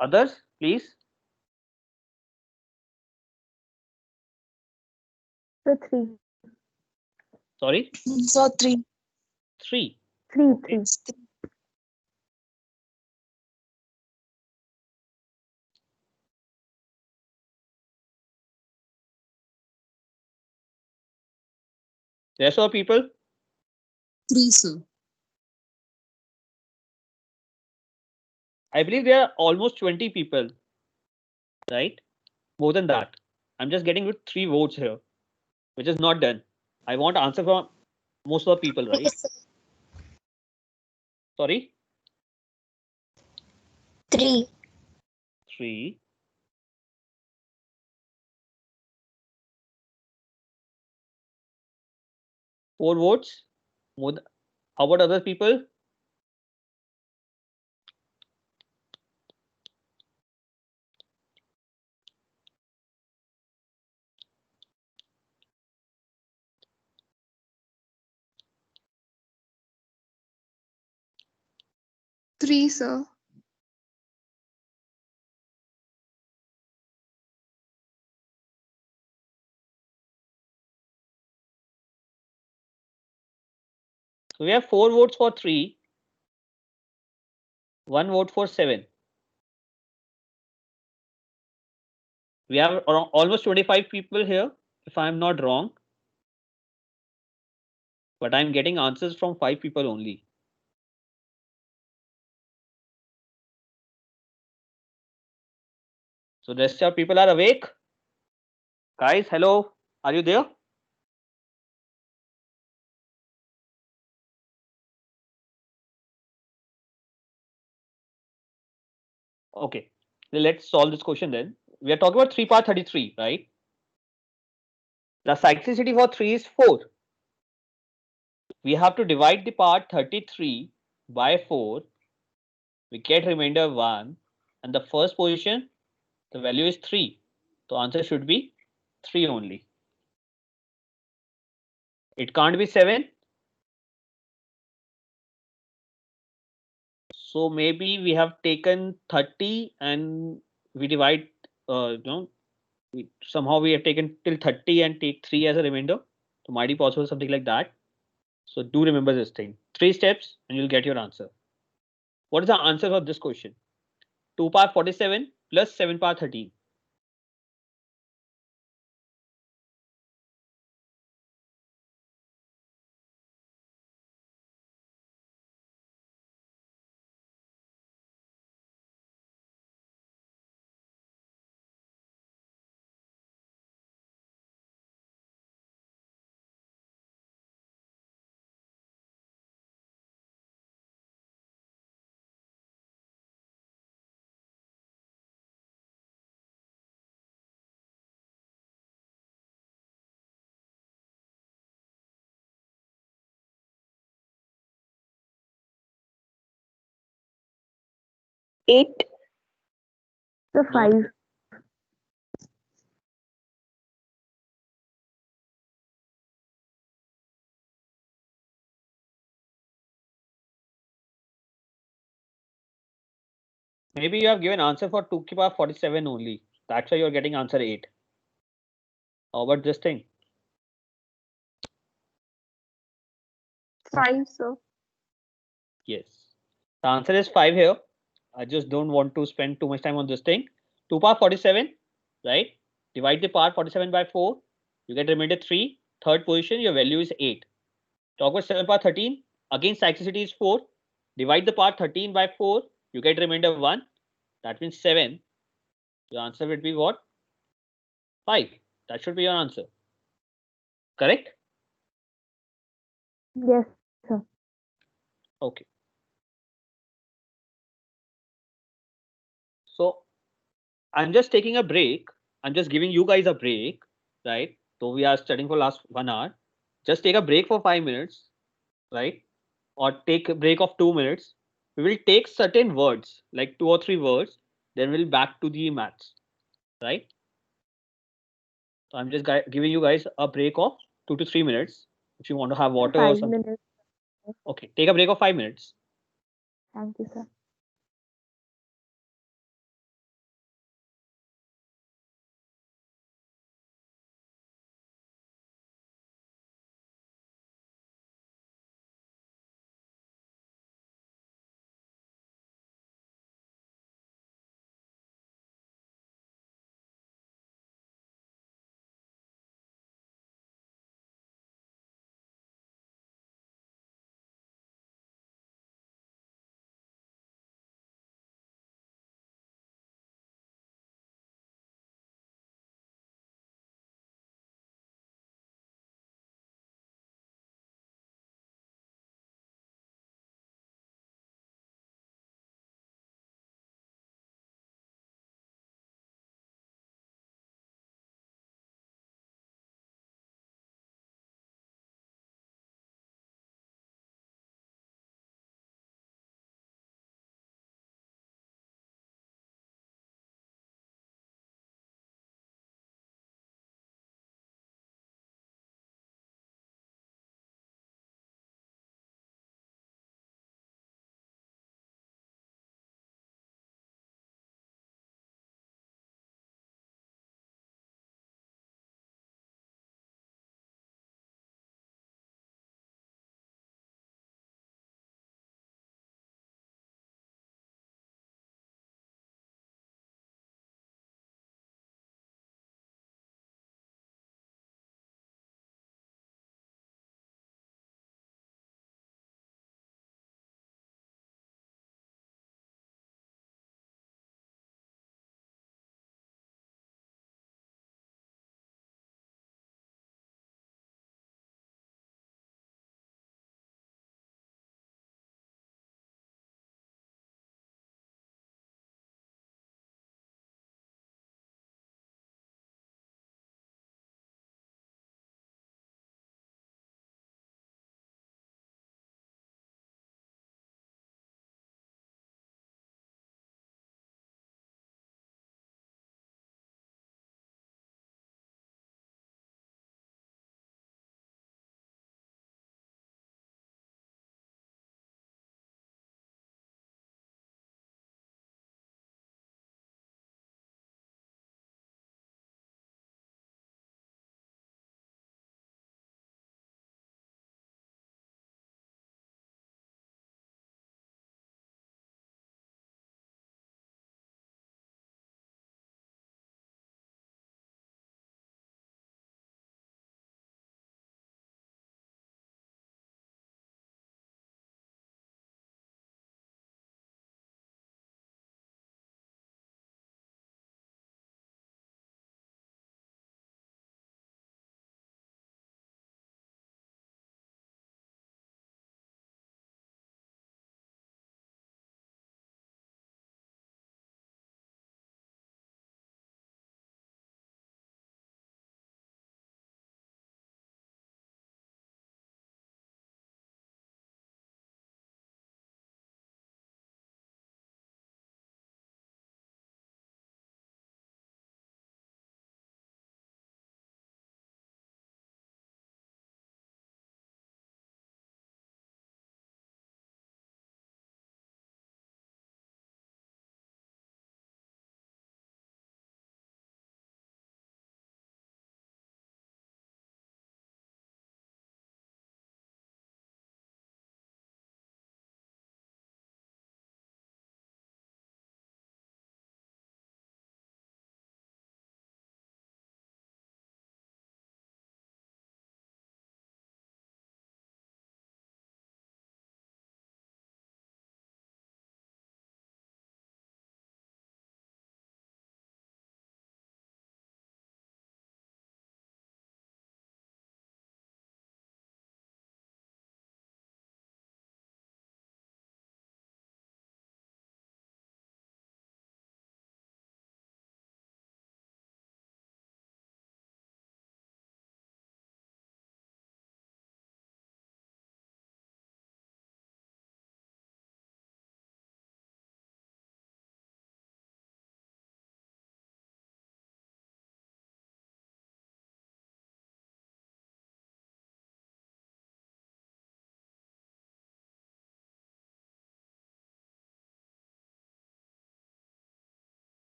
Others, please. So 3. Sorry, So 3. 3. 3, Okay. 3. Rest of the people, 3, sir. I believe there are almost 20 people, right? More than that. I'm just getting with 3 votes here, which is not done. I want answer from most of the people, right? Sorry, 3. 3. Four votes. More how about other people? Three, sir. So we have 4 votes for 3, 1 vote for 7. We have almost 25 people here, if I'm not wrong. But I'm getting answers from 5 people only. So the rest of people are awake. Guys, hello. Are you there? Okay. Let's solve this question then. We are talking about 3 power 33, right? The cyclicity for 3 is 4. We have to divide the part 33 by 4. We get remainder 1. And the first position, the value is 3. So answer should be 3 only. It can't be 7. So maybe we have taken 30 and we divide, somehow we have taken till 30 and take 3 as a remainder. So might be possible something like that. So do remember this thing. 3 steps and you'll get your answer. What is the answer for this question? 2 power 47 plus 7 power 13. Eight. So No. 5. Maybe you have given answer for 2 power 47 only. That's why you're getting answer 8. How about this thing? 5, sir. Yes. The answer is 5 here. I just don't want to spend too much time on this thing. 2 power 47, right? Divide the power 47 by 4. You get remainder 3. Third position, your value is 8. Talk about 7 power 13. Again, cyclicity is 4. Divide the power 13 by 4. You get remainder 1. That means 7. Your answer would be what? 5. That should be your answer. Correct? Yes, sir. Okay. So I'm just taking a break. I'm just giving you guys a break, right? So we are studying for last 1 hour. Just take a break for 5 minutes, right? Or take a break of 2 minutes. We will take certain words, like 2 or 3 words, then we'll back to the maths, right? So I'm just giving you guys a break of 2 to 3 minutes. If you want to have water or 5 something. minutes. Okay, take a break of 5 minutes. Thank you, sir.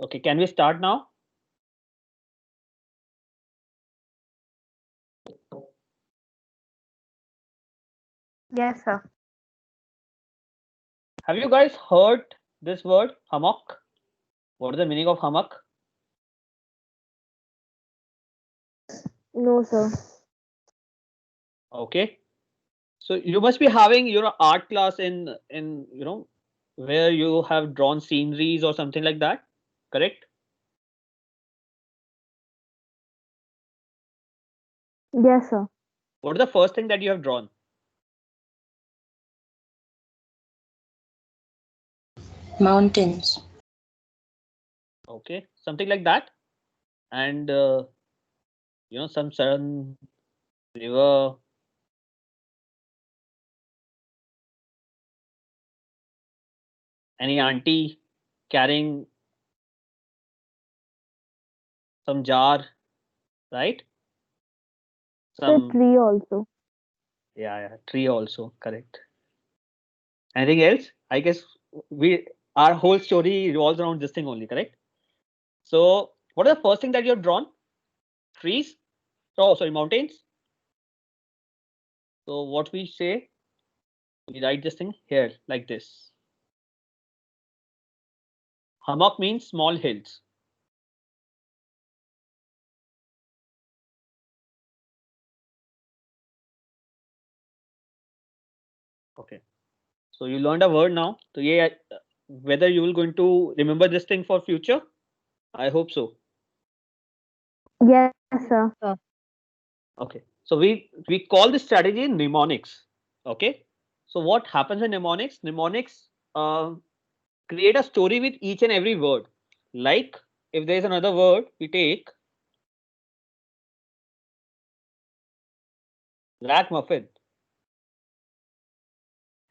Okay, can we start now? Yes, sir. Have you guys heard this word hammock? What is the meaning of hammock? No, sir. Okay, so you must be having your art class in where you have drawn sceneries or something like that, correct? Yes, sir. What is the first thing that you have drawn? Mountains. Okay, something like that, and some sun, river. Any auntie carrying some jar, right? The Some, tree also. yeah, tree also, correct. Anything else? I guess our whole story revolves around this thing only, correct? So, what is the first thing that you have drawn? Trees? Oh, sorry, mountains. So, what we say, we write this thing here like this. Hummock means small hills. Okay. So you learned a word now. So yeah, whether you will going to remember this thing for future, I hope so. Yes, sir. Okay. So we call this strategy mnemonics. Okay. So what happens in mnemonics? Mnemonics create a story with each and every word. Like if there is another word, we take ragamuffin.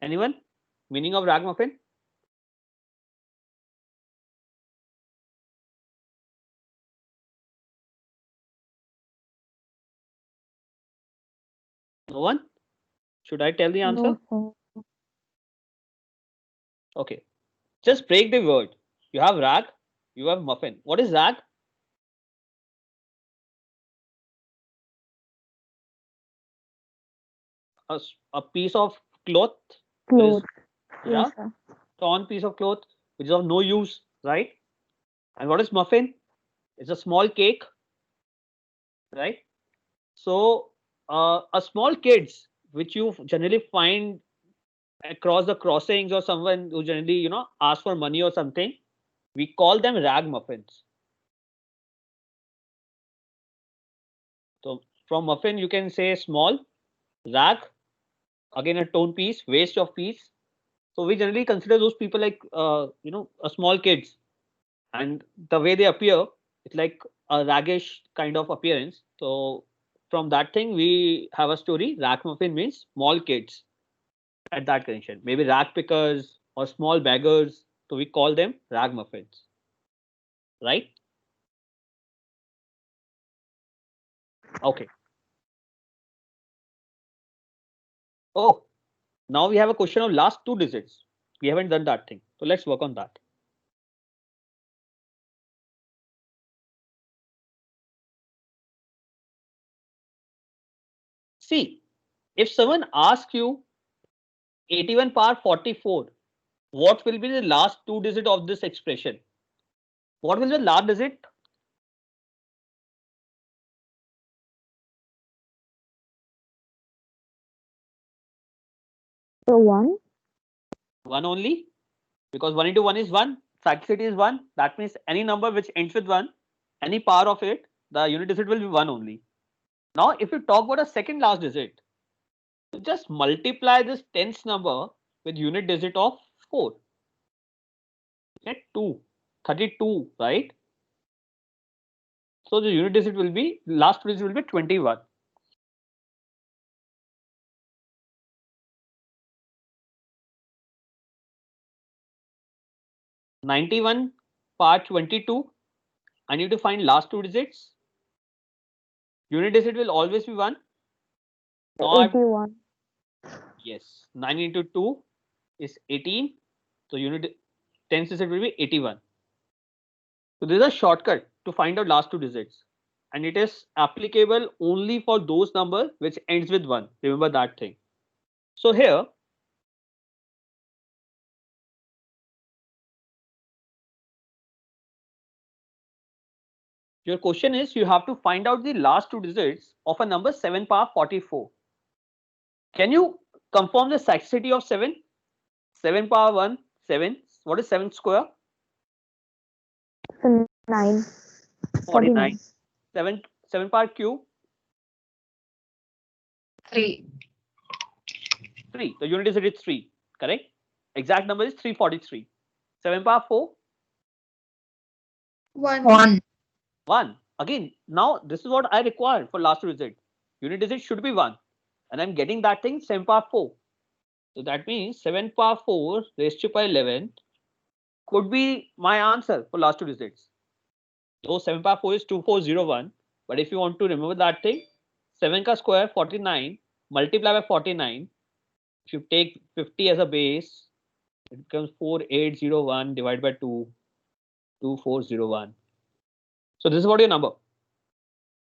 Anyone? Meaning of ragamuffin? No one? Should I tell the answer? No, sir. Okay. Just break the word. You have rag, you have muffin. What is rag? A piece of cloth which is, Clothes. yeah, Yes, sir. torn piece of cloth which is of no use, right? And what is muffin? It's a small cake, right? So a small kids which you generally find across the crossings or someone who generally ask for money or something, we call them rag muffins. So from muffin you can say small, rag, again a torn piece, waste of piece. So we generally consider those people like a small kids, and the way they appear, it's like a raggish kind of appearance. So from that thing we have a story. Ragamuffin means small kids at that condition, maybe rag pickers or small beggars, so we call them ragamuffins, right? Okay. Oh, now we have a question of last two digits. We haven't done that thing, so let's work on that. See, if someone asks you 81 power 44, what will be the last two digit of this expression? What will be the last digit? So one. One only, because 1 into 1 is 1, facticity is 1. That means any number which ends with 1, any power of it, the unit digit will be 1 only. Now, if you talk about a second last digit, you just multiply this tens number with unit digit of 4. Get 2, 32, right? So the unit digit will be, last digit will be 21. (91 part 22). I need to find last two digits. Unit digit will always be 1. Now 81. yes, 9 into 2 is 18. So unit tens digit will be 81. So there's a shortcut to find out last two digits, and it is applicable only for those numbers which ends with 1. Remember that thing. So here, your question is you have to find out the last two digits of a number 7 power 44. Can you confirm the sanctity of 7? 7 power 1, 7. What is 7 square? So 9. 49. 7 power cube? 3. 3. The unit digit is 3. Correct? Exact number is 343. 7 power 4? 1. 1. 1. Again, now this is what I require for last two digit. Unit digit should be 1. And I'm getting that thing 7 power 4. So that means 7 power 4 raised to power 11 could be my answer for last two digits. So 7 power 4 is 2401. But if you want to remember that thing, 7 ka square 49 multiply by 49. If you take 50 as a base, it becomes 4801 divided by 2, 2401. So this is what your number.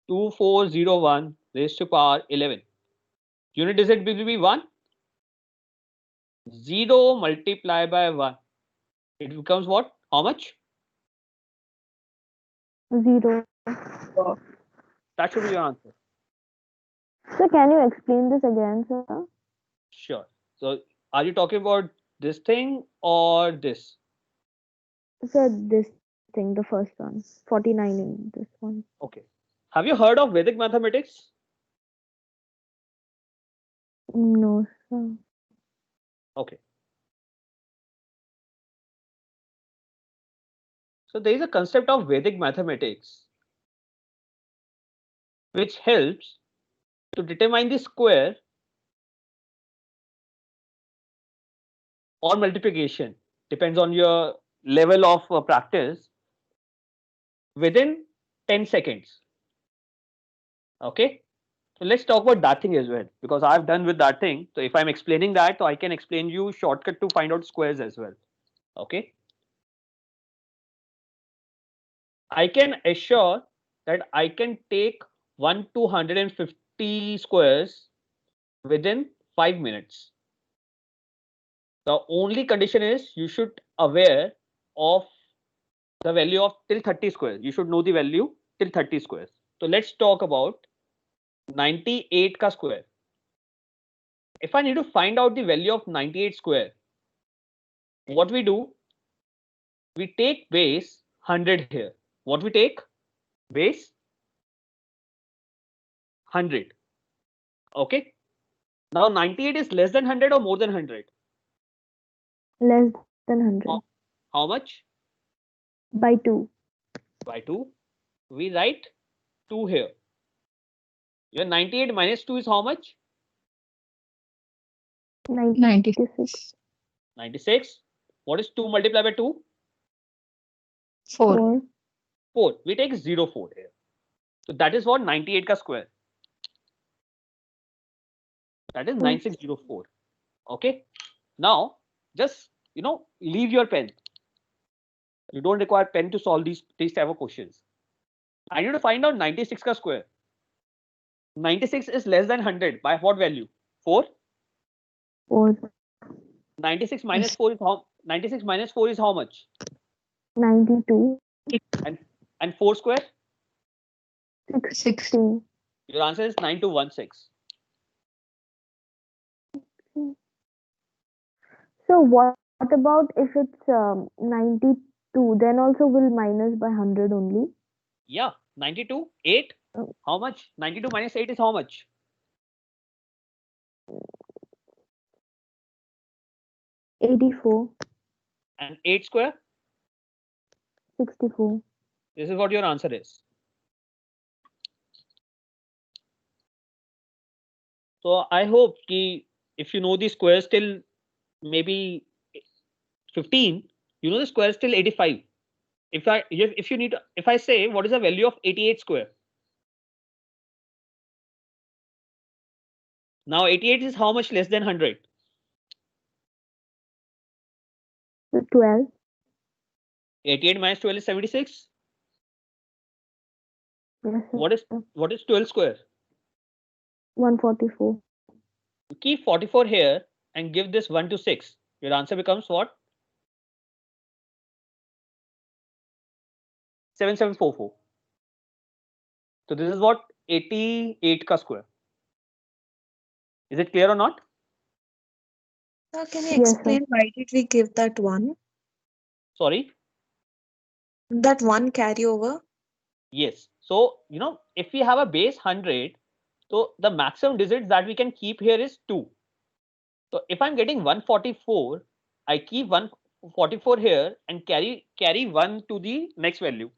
2401 raised to power 11. Unit digit will be 1. 0 multiplied by 1. It becomes what? How much? 0. That should be your answer. So can you explain this again, sir? Sure. So are you talking about this thing or this? Sir, this thing, the first one. 49 in this one. Okay. Have you heard of Vedic mathematics? No, sir. Okay. So there is a concept of Vedic mathematics which helps to determine the square or multiplication, depends on your level of practice, within 10 seconds. Okay. So let's talk about that thing as well, because I've done with that thing. So if I'm explaining that, so I can explain you shortcut to find out squares as well. Okay. I can assure that I can take 1 to 150 squares within 5 minutes. The only condition is you should aware of the value of till 30 squares. You should know the value till 30 squares. So let's talk about 98 ka square. If I need to find out the value of 98 square, what we do? We take base 100 here. What we take? Base 100. Okay. Now 98 is less than 100 or more than 100? Less than 100. How much? By 2. By 2. We write 2 here. Your 98 minus 2 is how much? 96. 96. What is 2 multiplied by 2? 4. 4. 4. We take 0, 4 here. So that is what 98 ka square. That is 9604. Okay. Now just leave your pen. You don't require pen to solve these type of questions. I need to find out 96 ka square. 96 is less than 100 by what value? 4. 4. 96 minus 4 is how? 96 minus 4 is how much? 92. And 4 square? 16. Your answer is 9216. So what about if it's 92? Then also will minus by 100 only. Yeah, 92, 8. Oh. How much? 92 minus 8 is how much? 84. And 8 square? 64. This is what your answer is. So I hope if you know the squares till maybe 15, you know the squares till 85. If I say what is the value of 88 square? Now 88 is how much less than 100? 12. 88 minus 12 is 76. Yes, sir. What is 12 square? 144. Keep 44 here and give this 1 to 6. Your answer becomes what? 7744. So this is what 88 ka square. Is it clear or not? Sir, can you Yes, sir. explain why did we give that one? Sorry. That one carryover? Yes. So, if we have a base 100, so the maximum digits that we can keep here is 2. So if I'm getting 144, I keep 144 here and carry 1 to the next value.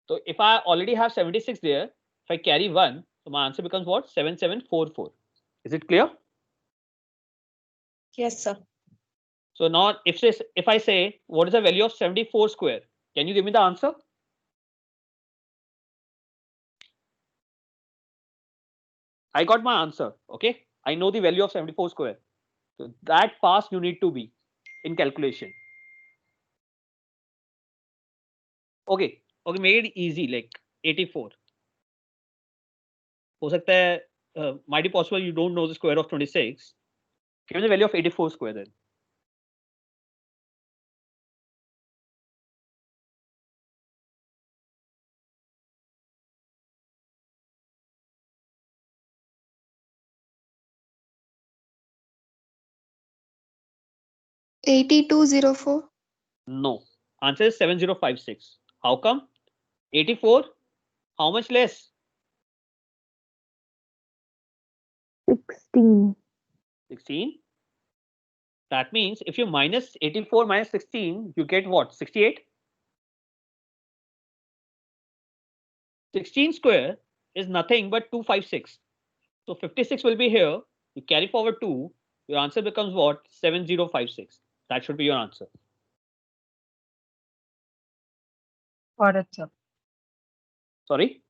So if I already have 76 there, if I carry 1, so my answer becomes what? 7744. Is it clear? Yes, sir. So now if I say what is the value of 74 square, can you give me the answer? I got my answer. Okay, I know the value of 74 square. So that fast you need to be in calculation. Okay, make it easy, like 84. हो सकता है might be possible you don't know the square of 26. Give me the value of 84 square then. $82.04. No. Answer is 7056. How come? 84. How much less? 16. 16. That means if you minus 84 minus 16, you get what? 68. 16 square is nothing but 256. So 56 will be here. You carry forward 2. Your answer becomes what? 7056. That should be your answer. Got it, sir. Sorry?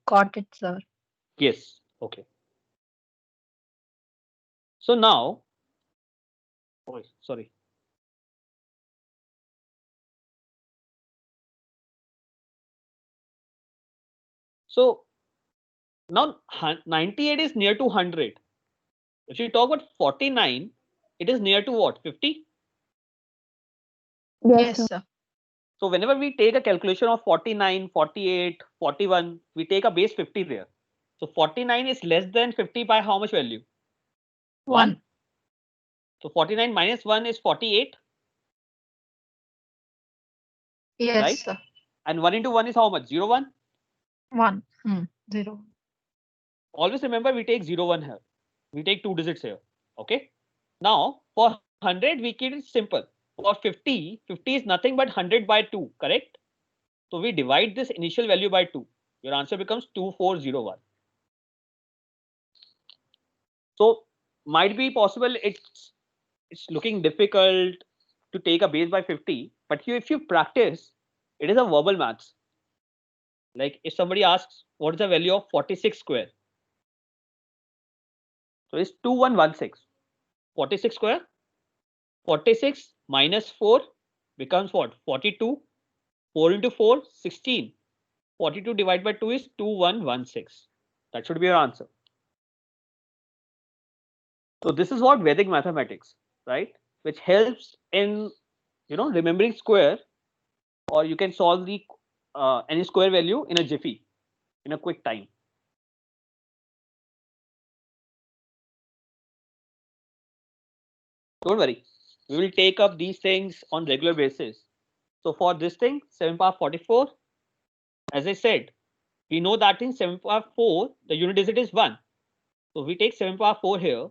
Got it, sir. Yes. Okay. So now, oh, sorry. So now 98 is near to 100. If you talk about 49, it is near to what? 50? Yes, Yes, sir. sir. So whenever we take a calculation of 49, 48, 41, we take a base 50 there. So 49 is less than 50 by how much value? 1. So 49 minus 1 is 48, Yes, right? sir. And 1 into 1 is how much? 0, 1? 1. 0. Always remember we take 0, 1 here. We take 2 digits here. Okay. Now for 100, we keep it simple. For 50, 50 is nothing but 100 by 2, correct? So we divide this initial value by 2. Your answer becomes 2401. So might be possible it's looking difficult to take a base by 50, but if you practice, it is a verbal maths. Like if somebody asks what is the value of 46 square, so it's 2116. 46 square, 46 minus 4 becomes what? 42. 4 into 4, 16. 42 divided by 2 is 2116. That should be your answer. So this is what Vedic mathematics, right? Which helps in remembering square, or you can solve the any square value in a jiffy, in a quick time. Don't worry, we will take up these things on regular basis. So for this thing, 7 power 44, as I said, we know that in 7 power 4, the unit digit is 1. So we take 7 power 4 here,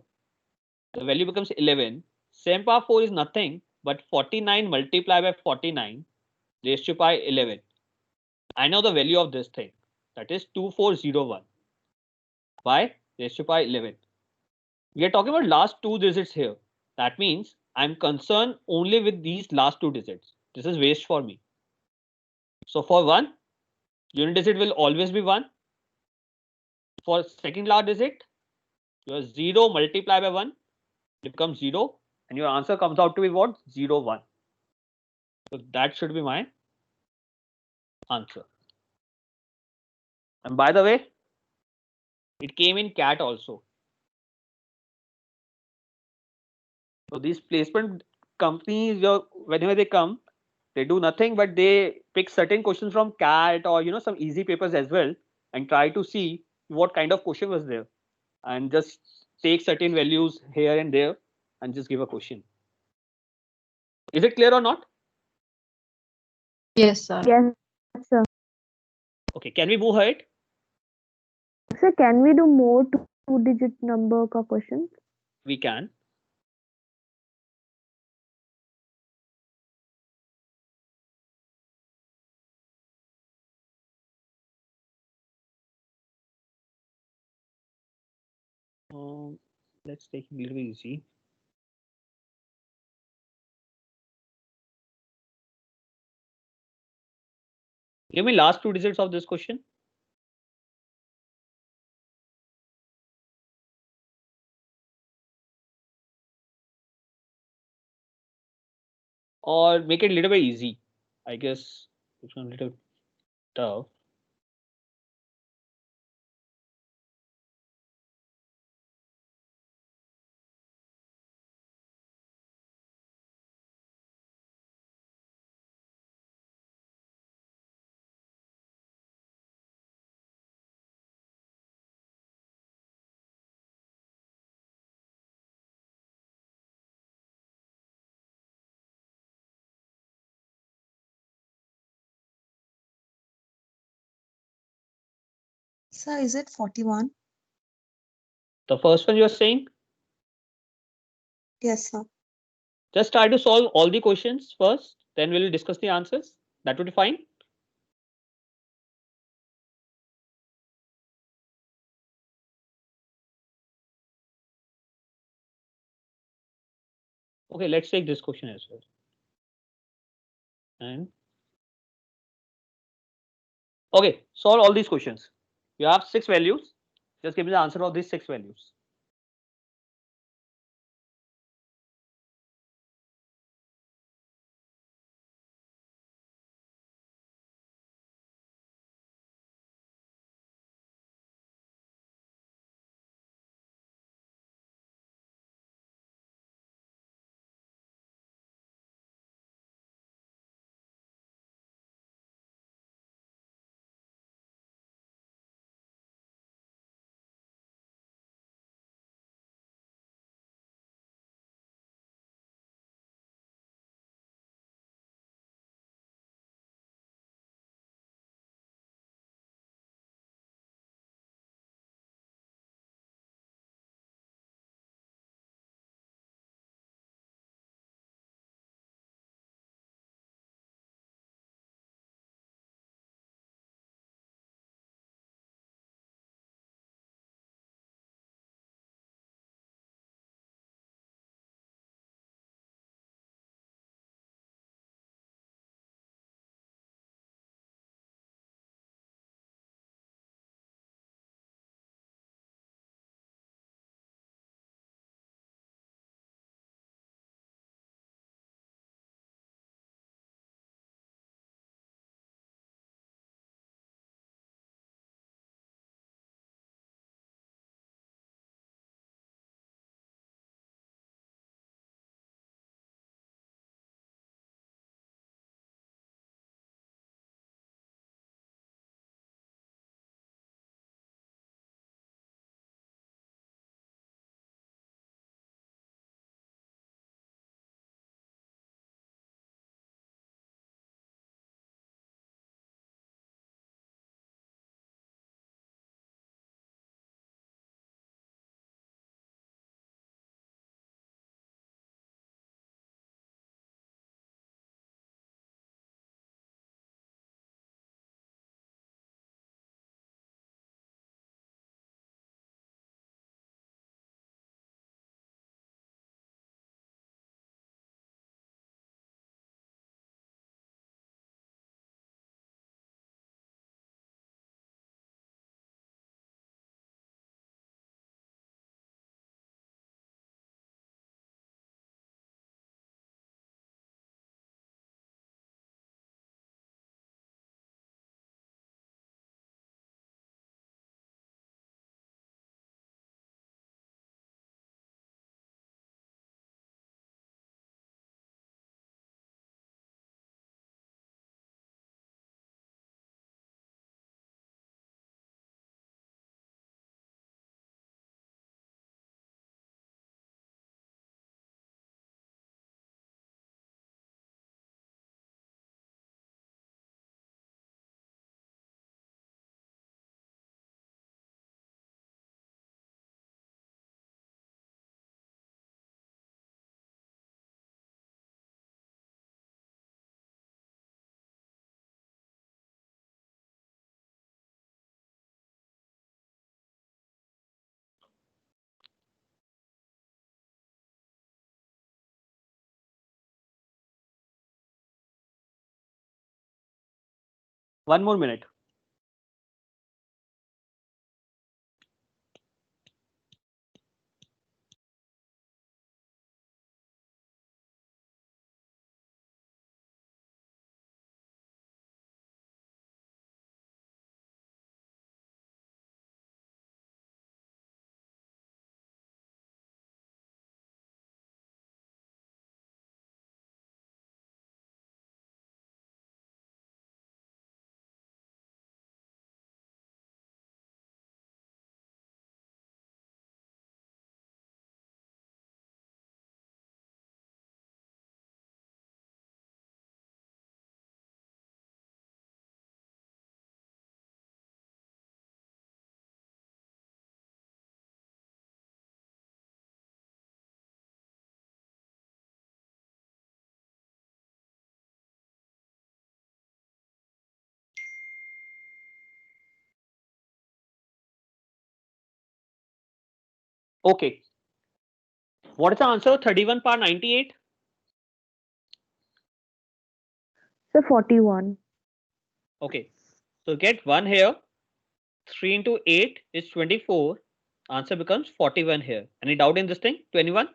the value becomes 11. 7 power 4 is nothing but 49 multiplied by 49 raised to power 11. I know the value of this thing, that is 2401 by raised to power 11. We are talking about last 2 digits here. That means I'm concerned only with these last 2 digits. This is waste for me. So for 1, unit digit will always be 1. For second last digit, your 0 multiplied by 1 becomes 0, and your answer comes out to be what? 0, 1. So that should be my answer. And by the way, it came in CAT also. So these placement companies, whenever they come, they do nothing but they pick certain questions from CAT or some easy papers as well, and try to see what kind of question was there, and just take certain values here and there and just give a question. Is it clear or not? Yes, sir. Yes, sir. Okay, can we move ahead? Sir, can we do more two-digit number ka questions? We can. Let's take it a little bit easy. Give me last two digits of this question. Or make it a little bit easy. I guess it's a little tough. Sir, is it 41? The first one you're saying, Yes, sir. just try to solve all the questions first, then we'll discuss the answers. That would be fine. Okay, let's take this question as well. And okay, solve all these questions. You have 6 values. Just give me the answer of these 6 values. One more minute. Okay. What is the answer of 31 power 98? So 41. Okay. So get 1 here. 3 into 8 is 24. Answer becomes 41 here. Any doubt in this thing? 21?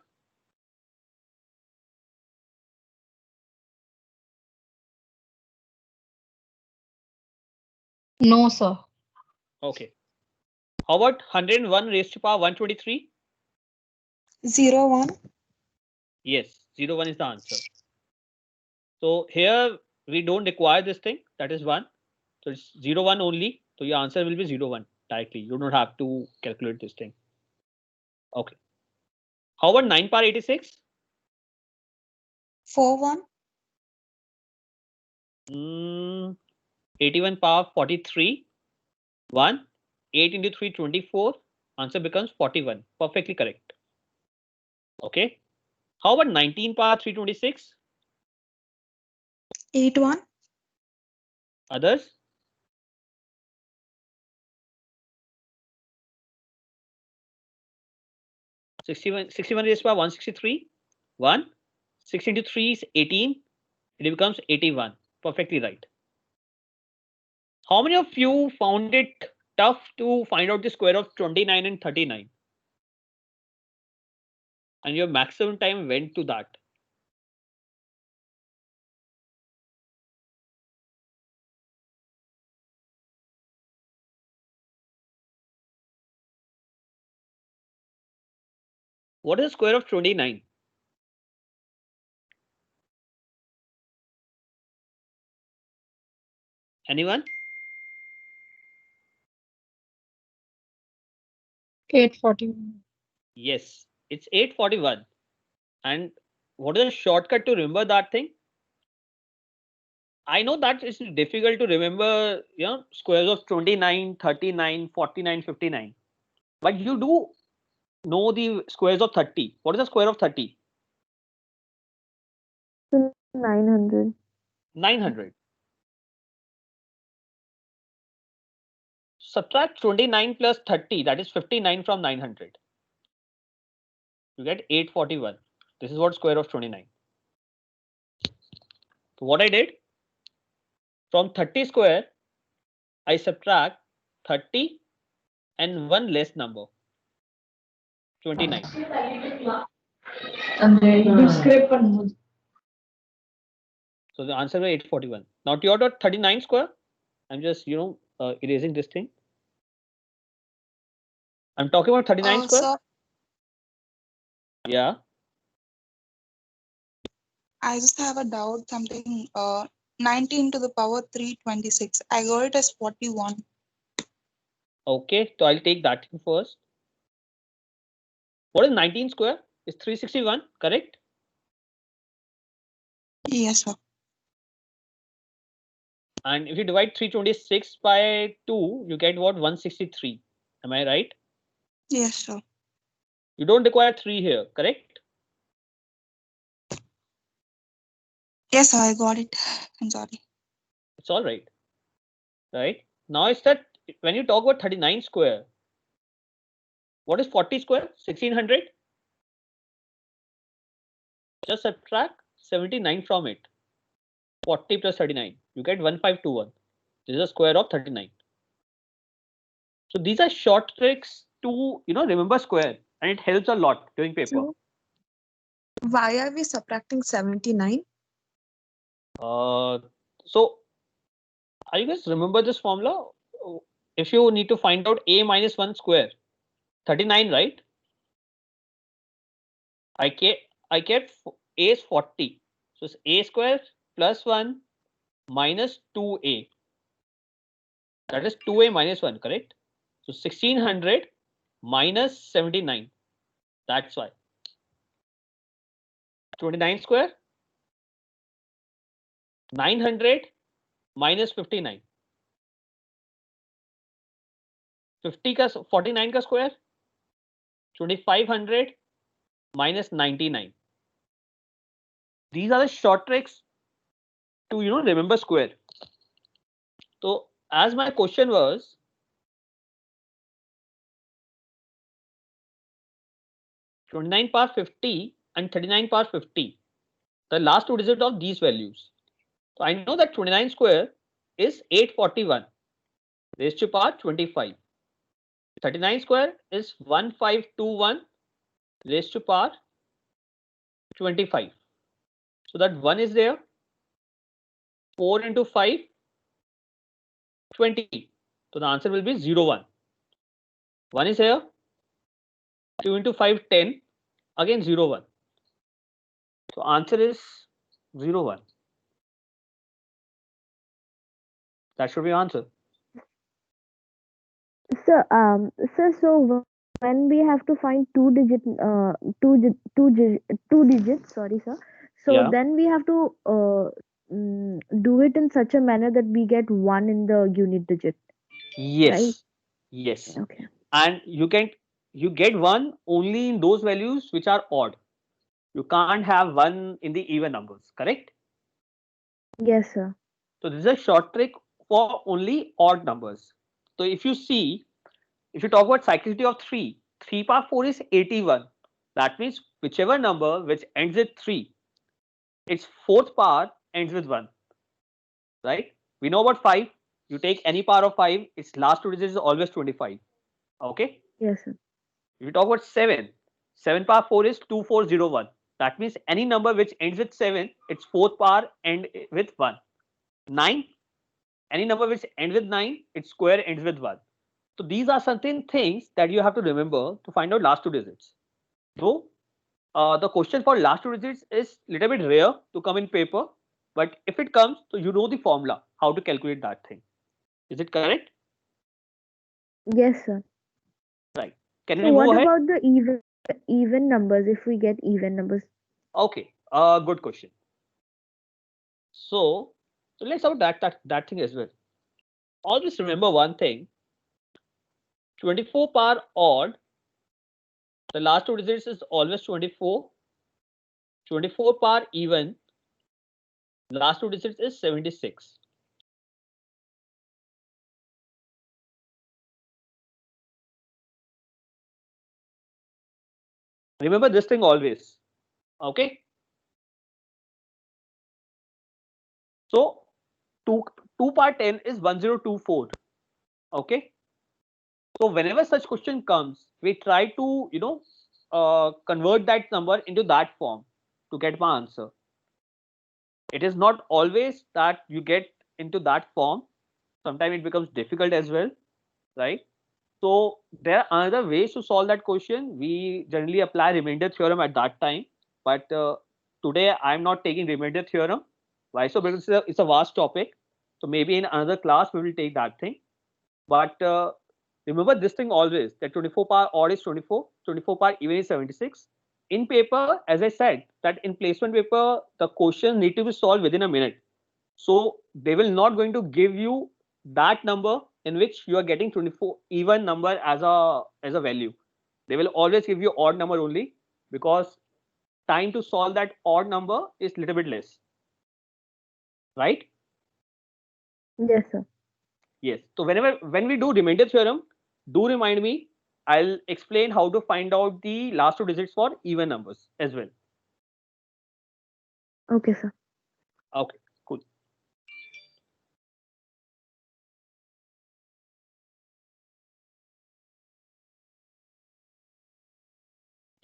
No, sir. Okay. How about 101 raised to power 123? 0, 1. Yes, 01 is the answer. So here we don't require this thing. That is 1. So it's 01 only. So your answer will be 01 directly. You don't have to calculate this thing. Okay. How about 9 power 86? 4, 1. 81 power 43. 1. 8 into 3, 24. Answer becomes 41. Perfectly correct. Okay. How about 19 power 326? 8, 1. Others? Sixty-one raised to power 163. 1. 6 into 3 is 18. It becomes 81. Perfectly right. How many of you found it tough to find out the square of 29 and 39? And your maximum time went to that. What is the square of 29? Anyone? 841. Yes, it's 841. And what is the shortcut to remember that thing? I know that it's difficult to remember, squares of 29, 39, 49, 59. But you do know the squares of 30. What is the square of 30? So 900. 900. Subtract 29 plus 30, that is 59 from 900. You get 841. This is what square of 29. So what I did, from 30 square, I subtract 30 and one less number, 29. So the answer was 841. Now to your 39 square, I'm just erasing this thing. I'm talking about 39 square. Sir, Yeah. I just have a doubt. Something. 19 to the power 326. I got it as 41. Okay, so I'll take that thing first. What is 19 square? It's 361, correct? Yes, sir. And if you divide 326 by 2, you get what? 163. Am I right? Yes, sir. You don't require 3 here, correct? Yes, sir. I got it. I'm sorry. It's all right. Right? Now it's that when you talk about 39 square, what is 40 square? 1600? Just subtract 79 from it. 40 plus 39. You get 1521. This is a square of 39. So these are short tricks to remember square, and it helps a lot during paper. So, why are we subtracting 79? So are you guys remember this formula? If you need to find out a minus 1 square, 39, right? I get a is 40. So it's a square plus 1 minus 2a. That is 2a minus 1, correct? So 1600 minus 79. That's why. 29 square. 900 minus 59. 50 का 49 का square. 2500 minus 99. These are the short tricks to remember square. So as my question was, (29 power 50 and 39 power 50, the last two digits of these values. So I know that 29 square is 841 raised to power 25. 39 square is 1521 raised to power 25. So that 1 is there. 4 into 5, 20. So the answer will be 0, 1. 1 is here. 2 into 5, 10. Again 0, 1. So answer is 0, 1. That should be answer. Sir, so when we have to find two digits, sorry, sir. So Yeah. then we have to do it in such a manner that we get 1 in the unit digit. Yes. Right. Yes. Okay. And you get 1 only in those values which are odd. You can't have 1 in the even numbers, correct? Yes, sir. So this is a short trick for only odd numbers. So if you see, if you talk about cyclicity of 3, 3 power 4 is 81. That means whichever number which ends with 3, its fourth power ends with 1. Right? We know about 5. You take any power of 5, its last two digits is always 25. Okay? Yes, sir. If you talk about 7, 7 power 4 is 2401. That means any number which ends with 7, its fourth power ends with 1. 9, any number which ends with 9, its square ends with 1. So these are certain things that you have to remember to find out last two digits. Though the question for last two digits is little bit rare to come in paper, but if it comes, so you know the formula, how to calculate that thing. Is it correct? Yes, sir. Right. Can So we what move ahead? about the even numbers? If we get even numbers, Okay. Good question. So let's have that thing as well. Always remember one thing. 24 power odd. The last two digits is always 24. 24 power even. Last two digits is 76. Remember this thing always. Okay. So 2 power 10 is 1024. Okay. So whenever such question comes, we try to convert that number into that form to get my answer. It is not always that you get into that form. Sometimes it becomes difficult as well, right? So there are other ways to solve that question. We generally apply remainder theorem at that time, but today I'm not taking remainder theorem. Why so? Because it's a vast topic. So maybe in another class we will take that thing. But remember this thing always, that 24 power odd is 24, 24 power even is 76. In paper, as I said, that in placement paper, the questions need to be solved within a minute. So they will not going to give you that number in which you are getting 24 even number as a value. They will always give you odd number only, because time to solve that odd number is little bit less. Right? yes, sir. Yes. So when we do remainder theorem, do remind me. I'll explain how to find out the last two digits for even numbers as well. Okay, sir. Okay. Cool.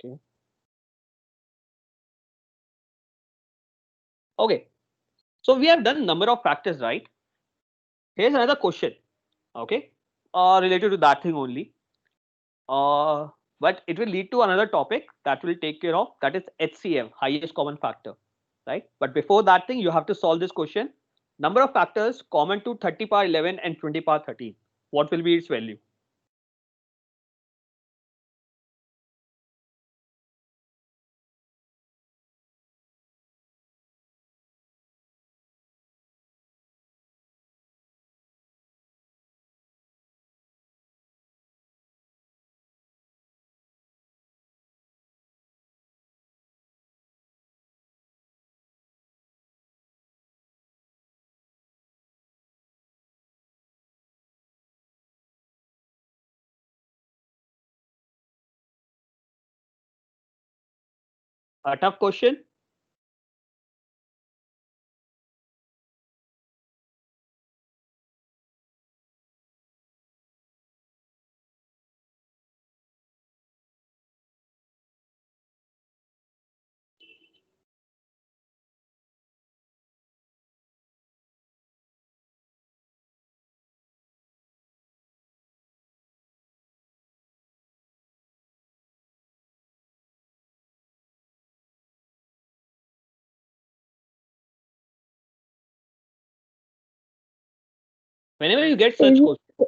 Okay. Okay. So we have done number of factors, right? Here's another question. Okay. Related to that thing only. But it will lead to another topic that will take care of, that is HCF, highest common factor, right? But before that thing, you have to solve this question. Number of factors common to 30 power 11 and 20 power 13. What will be its value? A tough question. Whenever you get such Is question,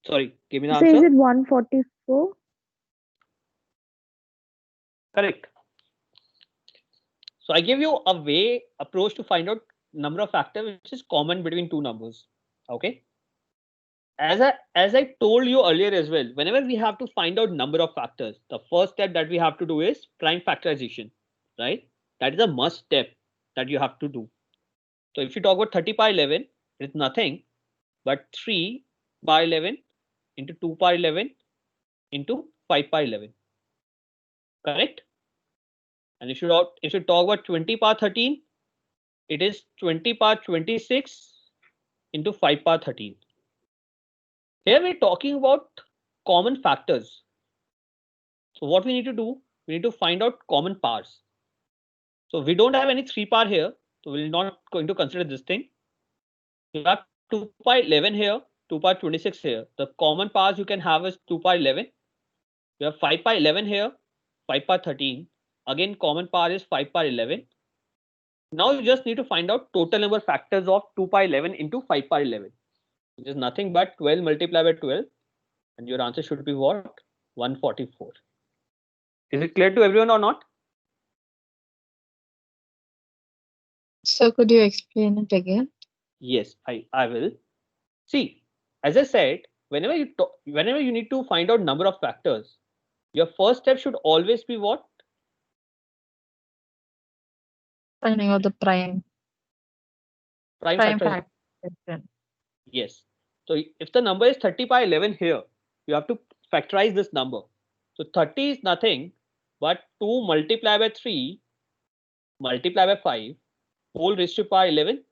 sorry, give me the So is answer. it 144? Correct. So I give you a way approach to find out number of factors which is common between two numbers. Okay. As I told you earlier as well, whenever we have to find out number of factors, the first step that we have to do is prime factorization, right? That is a must step that you have to do. So if you talk about 30 power 11, it's nothing but 3 power 11 into 2 power 11 into 5 power 11. Correct? And if you talk about 20 power 13, it is 20 power 26 into 5 power 13. Here we're talking about common factors. So what we need to do, we need to find out common powers. So we don't have any 3 power here, so we're not going to consider this thing. You have 2 power 11 here, 2 power 26 here. The common powers you can have is 2 power 11. You have 5 power 11 here, 5 power 13. Again, common power is 5 power 11. Now you just need to find out total number of factors of 2 power 11 into 5 power 11. Which is nothing but 12 multiplied by 12. And your answer should be what? 144. Is it clear to everyone or not? So could you explain it again? Yes, I will. See, as I said, whenever you need to find out number of factors, your first step should always be what? Finding out the prime Prime factor. factor. Yes. So if the number is 30 by 11 here, you have to factorize this number. So 30 is nothing but 2 multiplied by 3 multiplied by 5 whole raised to power 11.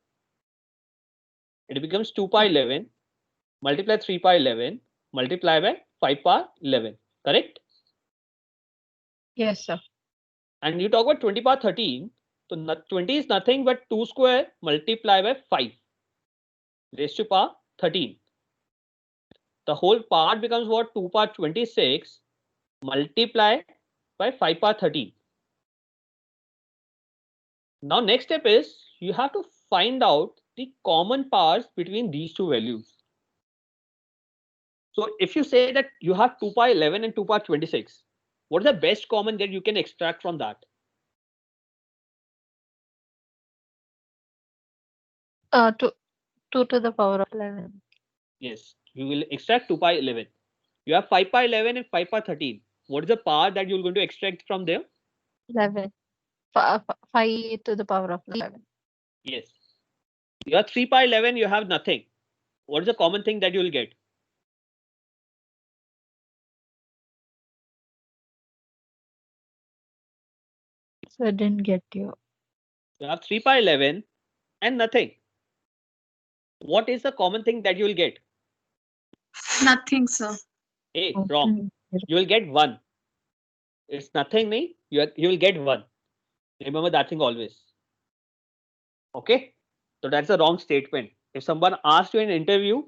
It becomes 2 power 11 multiply 3 power 11 multiply by 5 power 11. Correct? Yes, sir. And you talk about 20 power 13. So 20 is nothing but 2 square multiplied by 5 raised to power 13. The whole part becomes what? 2 power 26 multiply by 5 power 13. Now next step is you have to find out the common powers between these two values. So if you say that you have 2 power 11 and 2 power 26, what is the best common that you can extract from that? 2 to the power of 11. Yes, you will extract 2 power 11. You have 5 power 11 and 5 power 13. What is the power that you're going to extract from there? 11. 5 to the power of 11. Yes. You have 3 power 11, you have nothing. What is the common thing that you will get? So I didn't get you. You have 3 power 11 and nothing. What is the common thing that you will get? Nothing, sir. A, wrong. You will get 1. it's nothing, nahi. You will get 1. Remember that thing always. Okay, so that's a wrong statement. If someone asks you in an interview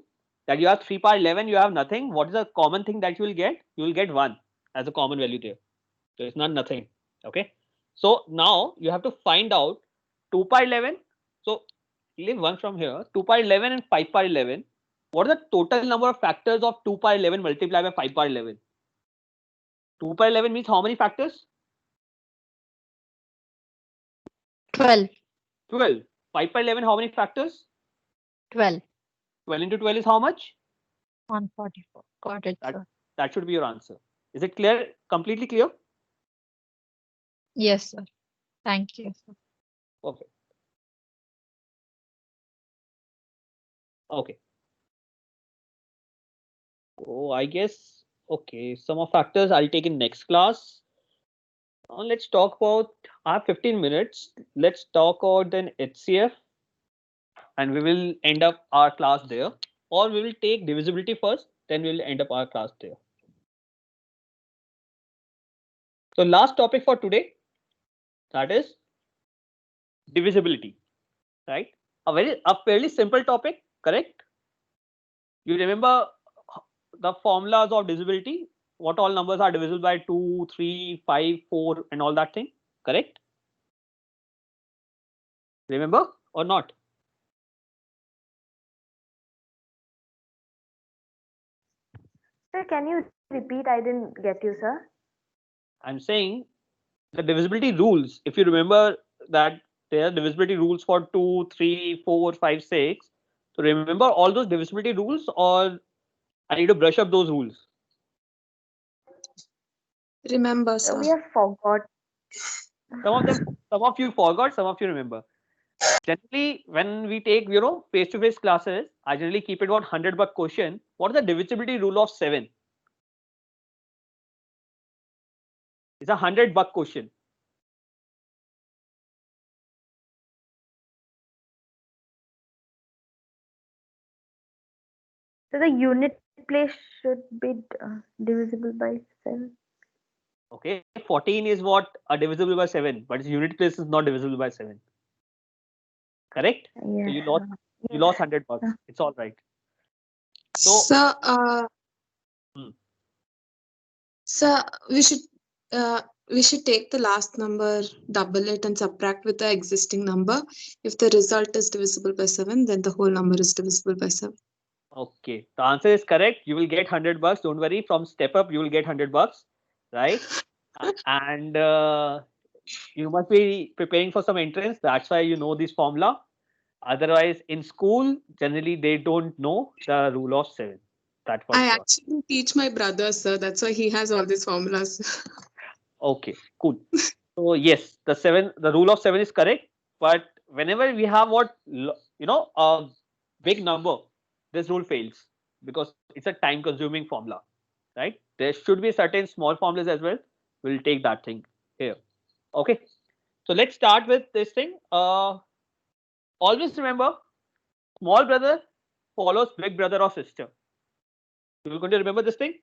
that you have 3 power 11, you have nothing, what is the common thing that you will get? You will get 1 as a common value there. So it's not nothing. Okay, so now you have to find out 2 power 11. So leave 1 from here. 2 power 11 and 5 power 11. What is the total number of factors of 2 power 11 multiplied by 5 power 11? 2 power 11 means how many factors? 12. 12. 5 power 11, how many factors? 12. 12 into 12 is how much? 144. Got it, sir. That should be your answer. Is it clear? Completely clear? Yes, sir. Thank you, sir. Perfect. Okay. Oh, I guess, okay, some of factors I'll take in next class. Now let's talk about, I have 15 minutes. Let's talk about then HCF and we will end up our class there, or we will take divisibility first, then we'll end up our class there. So last topic for today, that is divisibility, right? A fairly simple topic, correct? You remember the formulas of divisibility, what all numbers are divisible by 2, 3, 5, 4 and all that thing, correct? Remember or not? Sir, can you repeat? I didn't get you, sir. I'm saying the divisibility rules, if you remember that there are divisibility rules for 2, 3, 4, 5, 6. So remember all those divisibility rules, or I need to brush up those rules? Remember, Sir, sir. we have forgot. Some of you forgot, some of you remember. Generally, when we take, face-to-face classes, I generally keep it about 100 buck question. What is the divisibility rule of 7? It's a 100 buck question. So the unit place should be divisible by 7. Okay, 14 is what a divisible by 7, but its unit place is not divisible by 7. Correct? Yes. So you lost 100 bucks. It's all right. So, Sir, Hmm. sir, we should take the last number, double it, and subtract with the existing number. If the result is divisible by 7, then the whole number is divisible by 7. Okay, the answer is correct. You will get 100 bucks. Don't worry. From step up, you will get 100 bucks, right? And you must be preparing for some entrance. That's why you know this formula. Otherwise, in school, generally they don't know the rule of 7. That for I sure. actually teach my brother, sir. That's why he has all these formulas. Okay, cool. So yes, the rule of 7 is correct. But whenever we have a big number, this rule fails because it's a time-consuming formula, right? There should be certain small formulas as well. We'll take that thing here. Okay. So let's start with this thing. Always remember, small brother follows big brother or sister. You're going to remember this thing.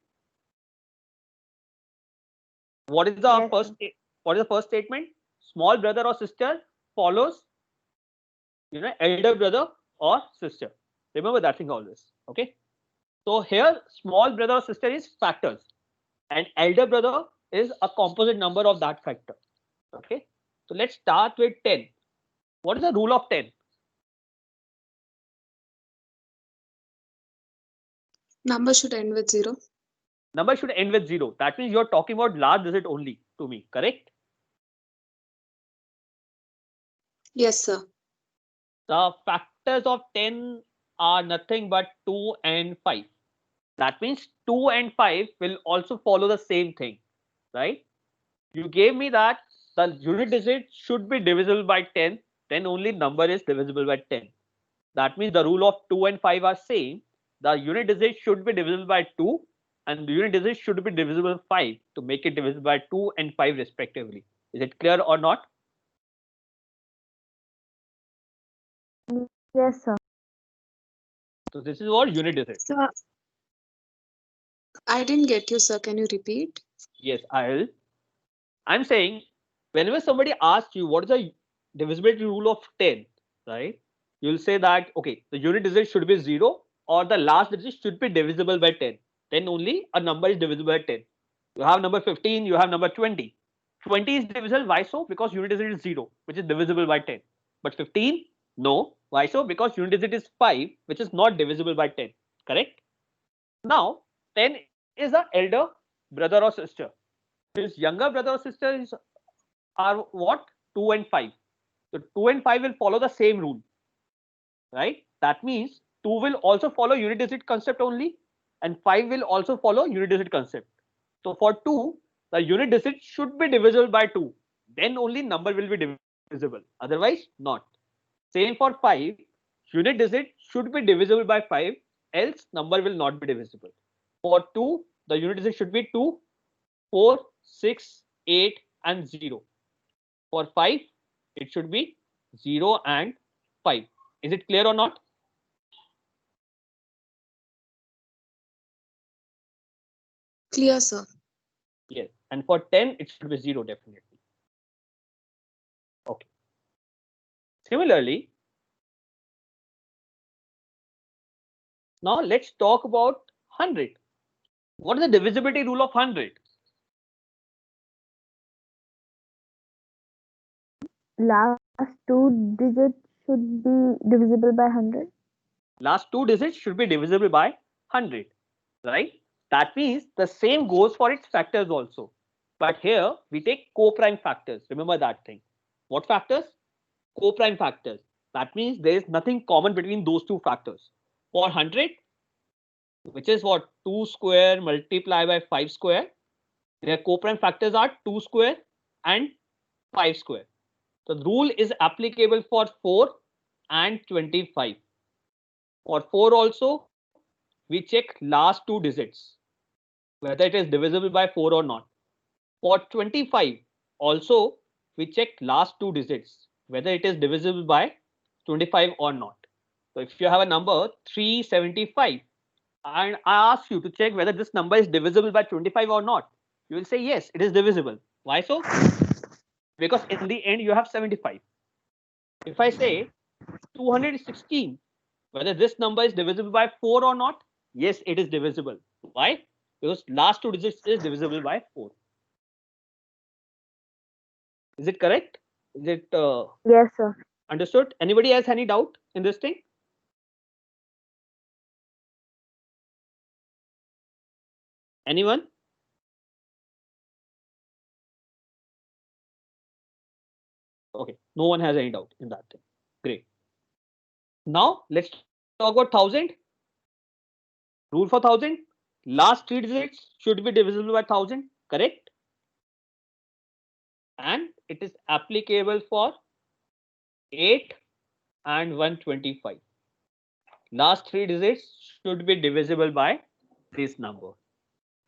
What is the Yes, sir. what is the first statement? Small brother or sister follows, elder brother or sister. Remember that thing always. Okay. So here, small brother or sister is factors, and elder brother is a composite number of that factor. Okay. So let's start with 10. What is the rule of 10? Number should end with 0. Number should end with 0. That means you're talking about large digit only to me, correct? Yes, sir. The factors of 10 are nothing but 2 and 5. That means 2 and 5 will also follow the same thing, right? You gave me that the unit digit should be divisible by 10, then only number is divisible by 10. That means the rule of 2 and 5 are same. The unit digit should be divisible by 2 and the unit digit should be divisible by 5 to make it divisible by 2 and 5 respectively. Is it clear or not? Yes, sir. So this is what unit digit. Sir, I didn't get you, sir. Can you repeat? Yes, I'll. I'm saying whenever somebody asks you what is the divisibility rule of 10, right? You'll say that, okay, the unit digit should be 0 or the last digit should be divisible by 10. Then only a number is divisible by 10. You have number 15, you have number 20. 20 is divisible. Why so? Because unit digit is 0, which is divisible by 10. But 15, no. Why so? Because unit digit is 5, which is not divisible by 10. Correct? Now, 10 is the elder brother or sister. His younger brother or sister are what? 2 and 5. So 2 and 5 will follow the same rule, right? That means 2 will also follow unit digit concept only, and 5 will also follow unit digit concept. So for 2, the unit digit should be divisible by 2. Then only number will be divisible. Otherwise, not. Same for 5. Unit digit should be divisible by 5, else number will not be divisible. For 2, the unit digit should be 2, 4, 6, 8, and 0. For 5, it should be 0 and 5. Is it clear or not? Clear, sir. Yes. And for 10, it should be 0 definitely. Okay. Similarly, now let's talk about 100. What is the divisibility rule of 100? Last two digits should be divisible by 100. Last 2 digits should be divisible by 100, right? That means the same goes for its factors also. But here we take co-prime factors. Remember that thing. What factors? Co-prime factors. That means there is nothing common between those two factors. For 100, which is what? 2 square multiplied by 5 square. Their co-prime factors are 2 square and 5 square. The rule is applicable for 4 and 25. For 4 also, we check last 2 digits, whether it is divisible by 4 or not. For 25 also, we check last 2 digits, whether it is divisible by 25 or not. So if you have a number 375 and I ask you to check whether this number is divisible by 25 or not, you will say yes, it is divisible. Why so? Because in the end you have 75. If I say 216, whether this number is divisible by 4 or not, yes, it is divisible. Why? Because last 2 digits is divisible by 4. Is it correct? Is it Yes, sir. understood? Anybody else any doubt in this thing? Anyone? Okay, no one has any doubt in that thing. Great. Now let's talk about 1000. Rule for 1000. Last 3 digits should be divisible by 1000. Correct? And it is applicable for 8 and 125. Last 3 digits should be divisible by this number.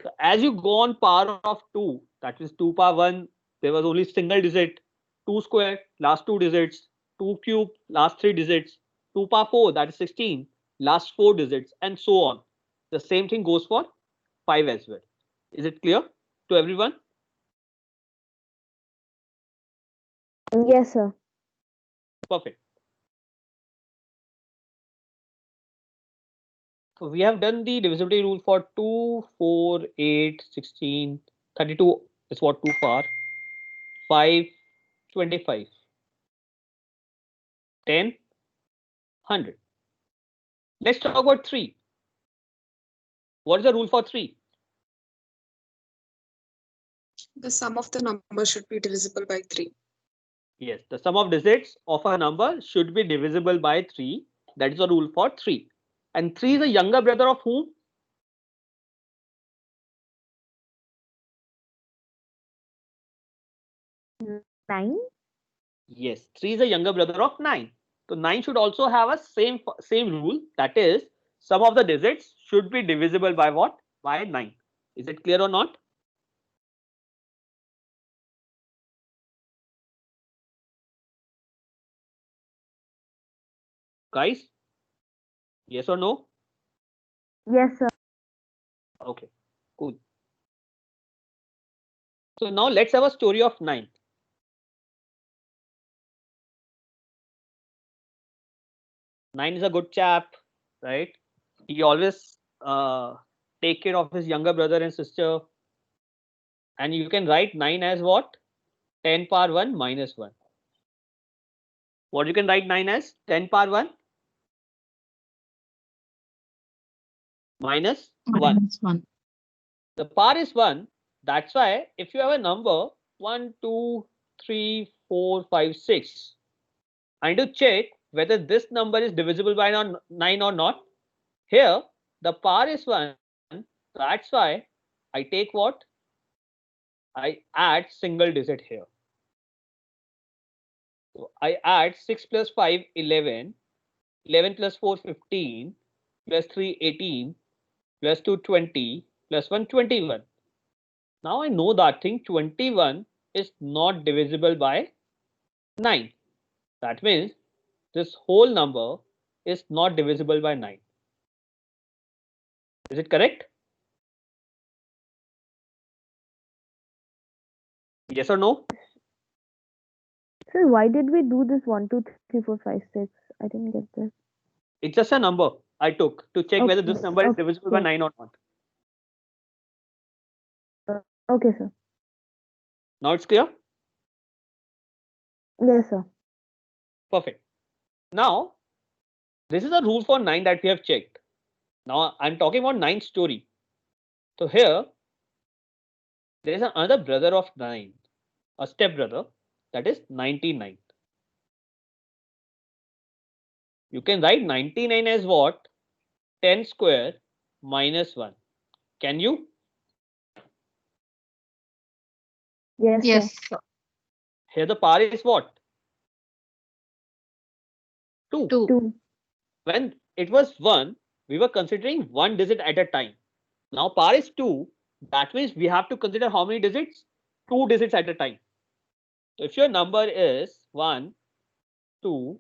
So as you go on power of 2, that is 2 power 1, there was only single digit, 2 square, last 2 digits, 2 cube, last 3 digits, 2 power 4, that is 16, last 4 digits, and so on. The same thing goes for 5 as well. Is it clear to everyone? Yes, sir. Perfect. So we have done the divisibility rule for 2, 4, 8, 16, 32 is what too far, 5, 25, 10, 100. Let's talk about 3. What is the rule for 3? The sum of the number should be divisible by 3. Yes, the sum of digits of a number should be divisible by 3. That is the rule for 3. And 3 is the younger brother of whom? 9. Yes, 3 is the younger brother of 9. So 9 should also have a same rule. That is, sum of the digits should be divisible by what? By 9. Is it clear or not? Guys? Yes or no? Yes, sir. Okay, cool. So now let's have a story of 9. Nine is a good chap, right? He always take care of his younger brother and sister. And you can write 9 as what? 10 power 1 minus 1. What you can write 9 as? 10 power 1 minus 1. Minus 1. The power is 1. That's why if you have a number 1, 2, 3, 4, 5, 6, I need to check whether this number is divisible by 9 or not. Here, the power is 1. That's why I take what? I add single digit here. So I add 6 plus 5, 11, 11 plus 4, 15, plus 3, 18, plus 2, 20, plus 1, 21. Now I know that thing 21 is not divisible by 9. That means this whole number is not divisible by 9. Is it correct? Yes or no? Sir, why did we do this 1, 2, 3, 4, 5, 6? I didn't get this. It's just a number I took to check whether this Okay, number is divisible by okay. 9 or not. Okay, sir. Now it's clear? Yes, sir. Perfect. Now, this is a rule for 9 that we have checked. Now I'm talking about 9 story. So here, there is another brother of 9, a step brother, that is 99. You can write 99 as what? 10 square minus 1. Can you? Yes, Yes, sir. sir. Here the power is what? 2. 2. 2. When it was 1, we were considering one digit at a time. Now power is 2. That means we have to consider how many digits? 2 digits at a time. So if your number is 1, 2,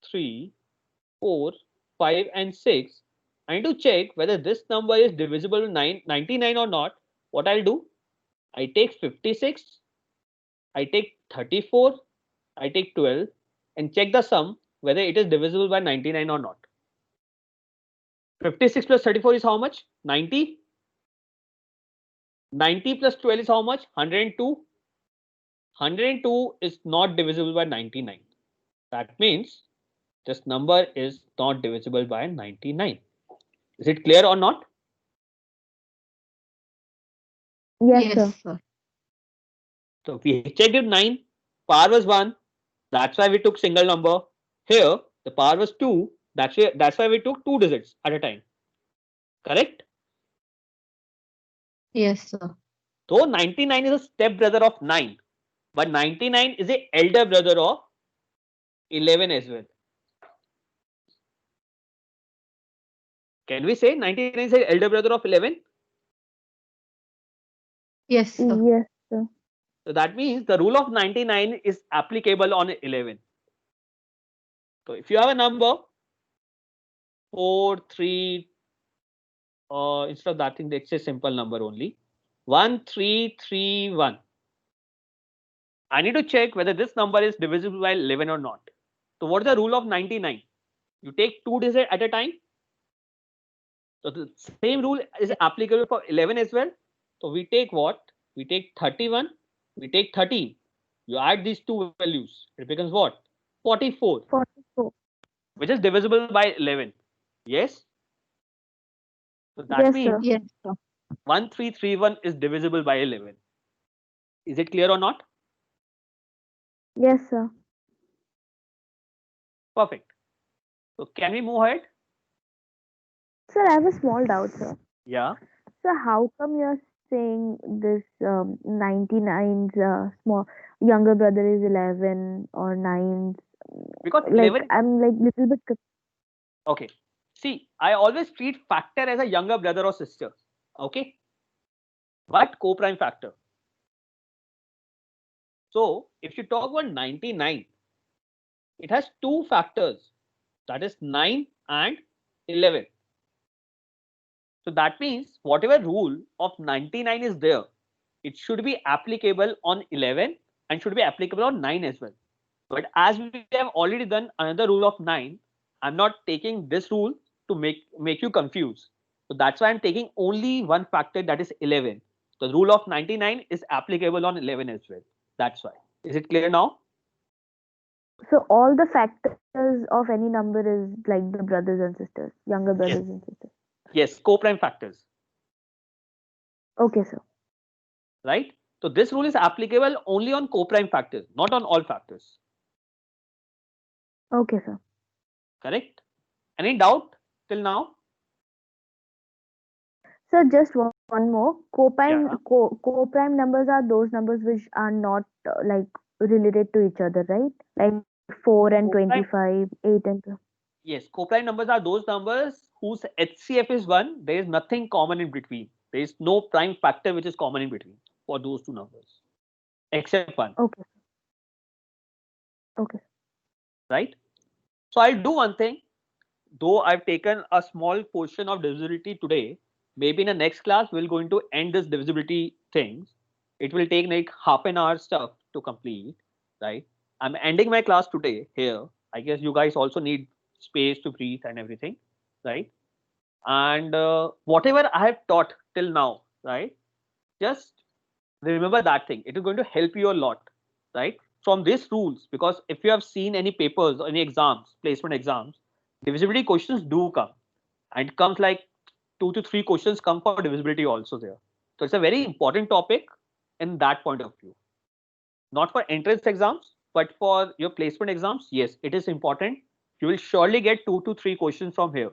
3, 4, 5, and 6, I need to check whether this number is divisible by 99 or not. What I'll do? I take 56, I take 34, I take 12, and check the sum whether it is divisible by 99 or not. 56 plus 34 is how much? 90. 90 plus 12 is how much? 102. 102 is not divisible by 99. That means this number is not divisible by 99. Is it clear or not? Yes, sir. Yes, sir. So we checked it 9, power was 1. That's why we took single number. Here the power was 2. That's why we took 2 digits at a time. Correct? Yes, sir. So 99 is a step brother of 9, but 99 is a elder brother of 11 as well. Can we say 99 is a elder brother of 11? Yes, sir. Yes, sir. So that means the rule of 99 is applicable on 11. So if you have a number 4, 3, instead of that thing, let's say simple number only 1, 3, 3, 1. I need to check whether this number is divisible by 11 or not. So what is the rule of 99? You take 2 digits at a time. So the same rule is applicable for 11 as well. So we take what? We take 31, we take 13. You add these two values, it becomes what? 44, 44. which is divisible by 11. Yes? So that Yes, means sir. Yes, sir. 1331 is divisible by 11. Is it clear or not? Yes, sir. Perfect. So can we move ahead? Sir, I have a small doubt, sir. Yeah. So how come you're saying this 99's small younger brother is 11 or 9's? Because Like 11. I'm like little bit Okay. See, I always treat factor as a younger brother or sister. Okay. But co-prime factor. So if you talk about 99, it has two factors, that is 9 and 11. So that means whatever rule of 99 is there, it should be applicable on 11 and should be applicable on 9 as well. But as we have already done another rule of 9, I'm not taking this rule to make you confused. So that's why I'm taking only one factor, that is 11. The rule of 99 is applicable on 11 as well. That's why. Is it clear now? So all the factors of any number is like the brothers and sisters, younger brothers and sisters. Yes, co-prime factors, Okay, sir. right? So this rule is applicable only on co-prime factors, not on all factors. Okay, sir. Correct? Any doubt till now? So just one more. Co-prime Yeah. co-prime numbers are those numbers which are not like related to each other, right? Like 4 and Co-prime- 25, 8 and Yes, co-prime numbers are those numbers whose HCF is 1. There is nothing common in between. There is no prime factor which is common in between for those two numbers, except 1. Okay. Okay. Right? So I'll do one thing. Though I've taken a small portion of divisibility today, maybe in the next class we're going to end this divisibility things. It will take like half an hour stuff to complete, right? I'm ending my class today here. I guess you guys also need space to breathe and everything, right? And whatever I have taught till now, right? Just remember that thing. It is going to help you a lot, right? From these rules, because if you have seen any papers or any exams, placement exams, divisibility questions do come, and it comes like 2 to 3 questions come for divisibility also there. So it's a very important topic in that point of view. Not for entrance exams, but for your placement exams, yes, it is important. You will surely get 2 to 3 questions from here.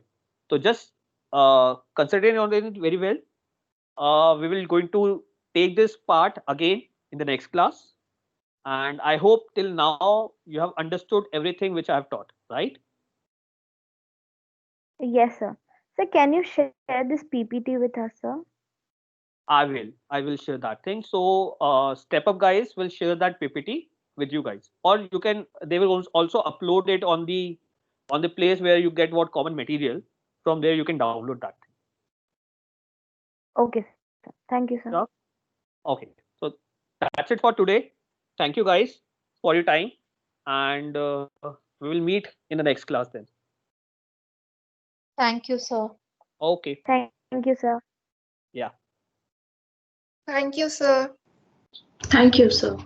So just concentrate on it very well. We will going to take this part again in the next class. And I hope till now you have understood everything which I have taught, right? Yes, sir. So can you share this PPT with us, sir? I will share that thing. So Step Up guys will share that PPT with you guys, or you can, they will also upload it on the place where you get what common material. From there you can download that thing. Okay, sir. Thank you, sir. Yeah. Okay, so that's it for today. Thank you guys for your time, and we will meet in the next class then. Thank you, sir. Okay. Thank you, sir. Thank you, sir. Thank you, sir.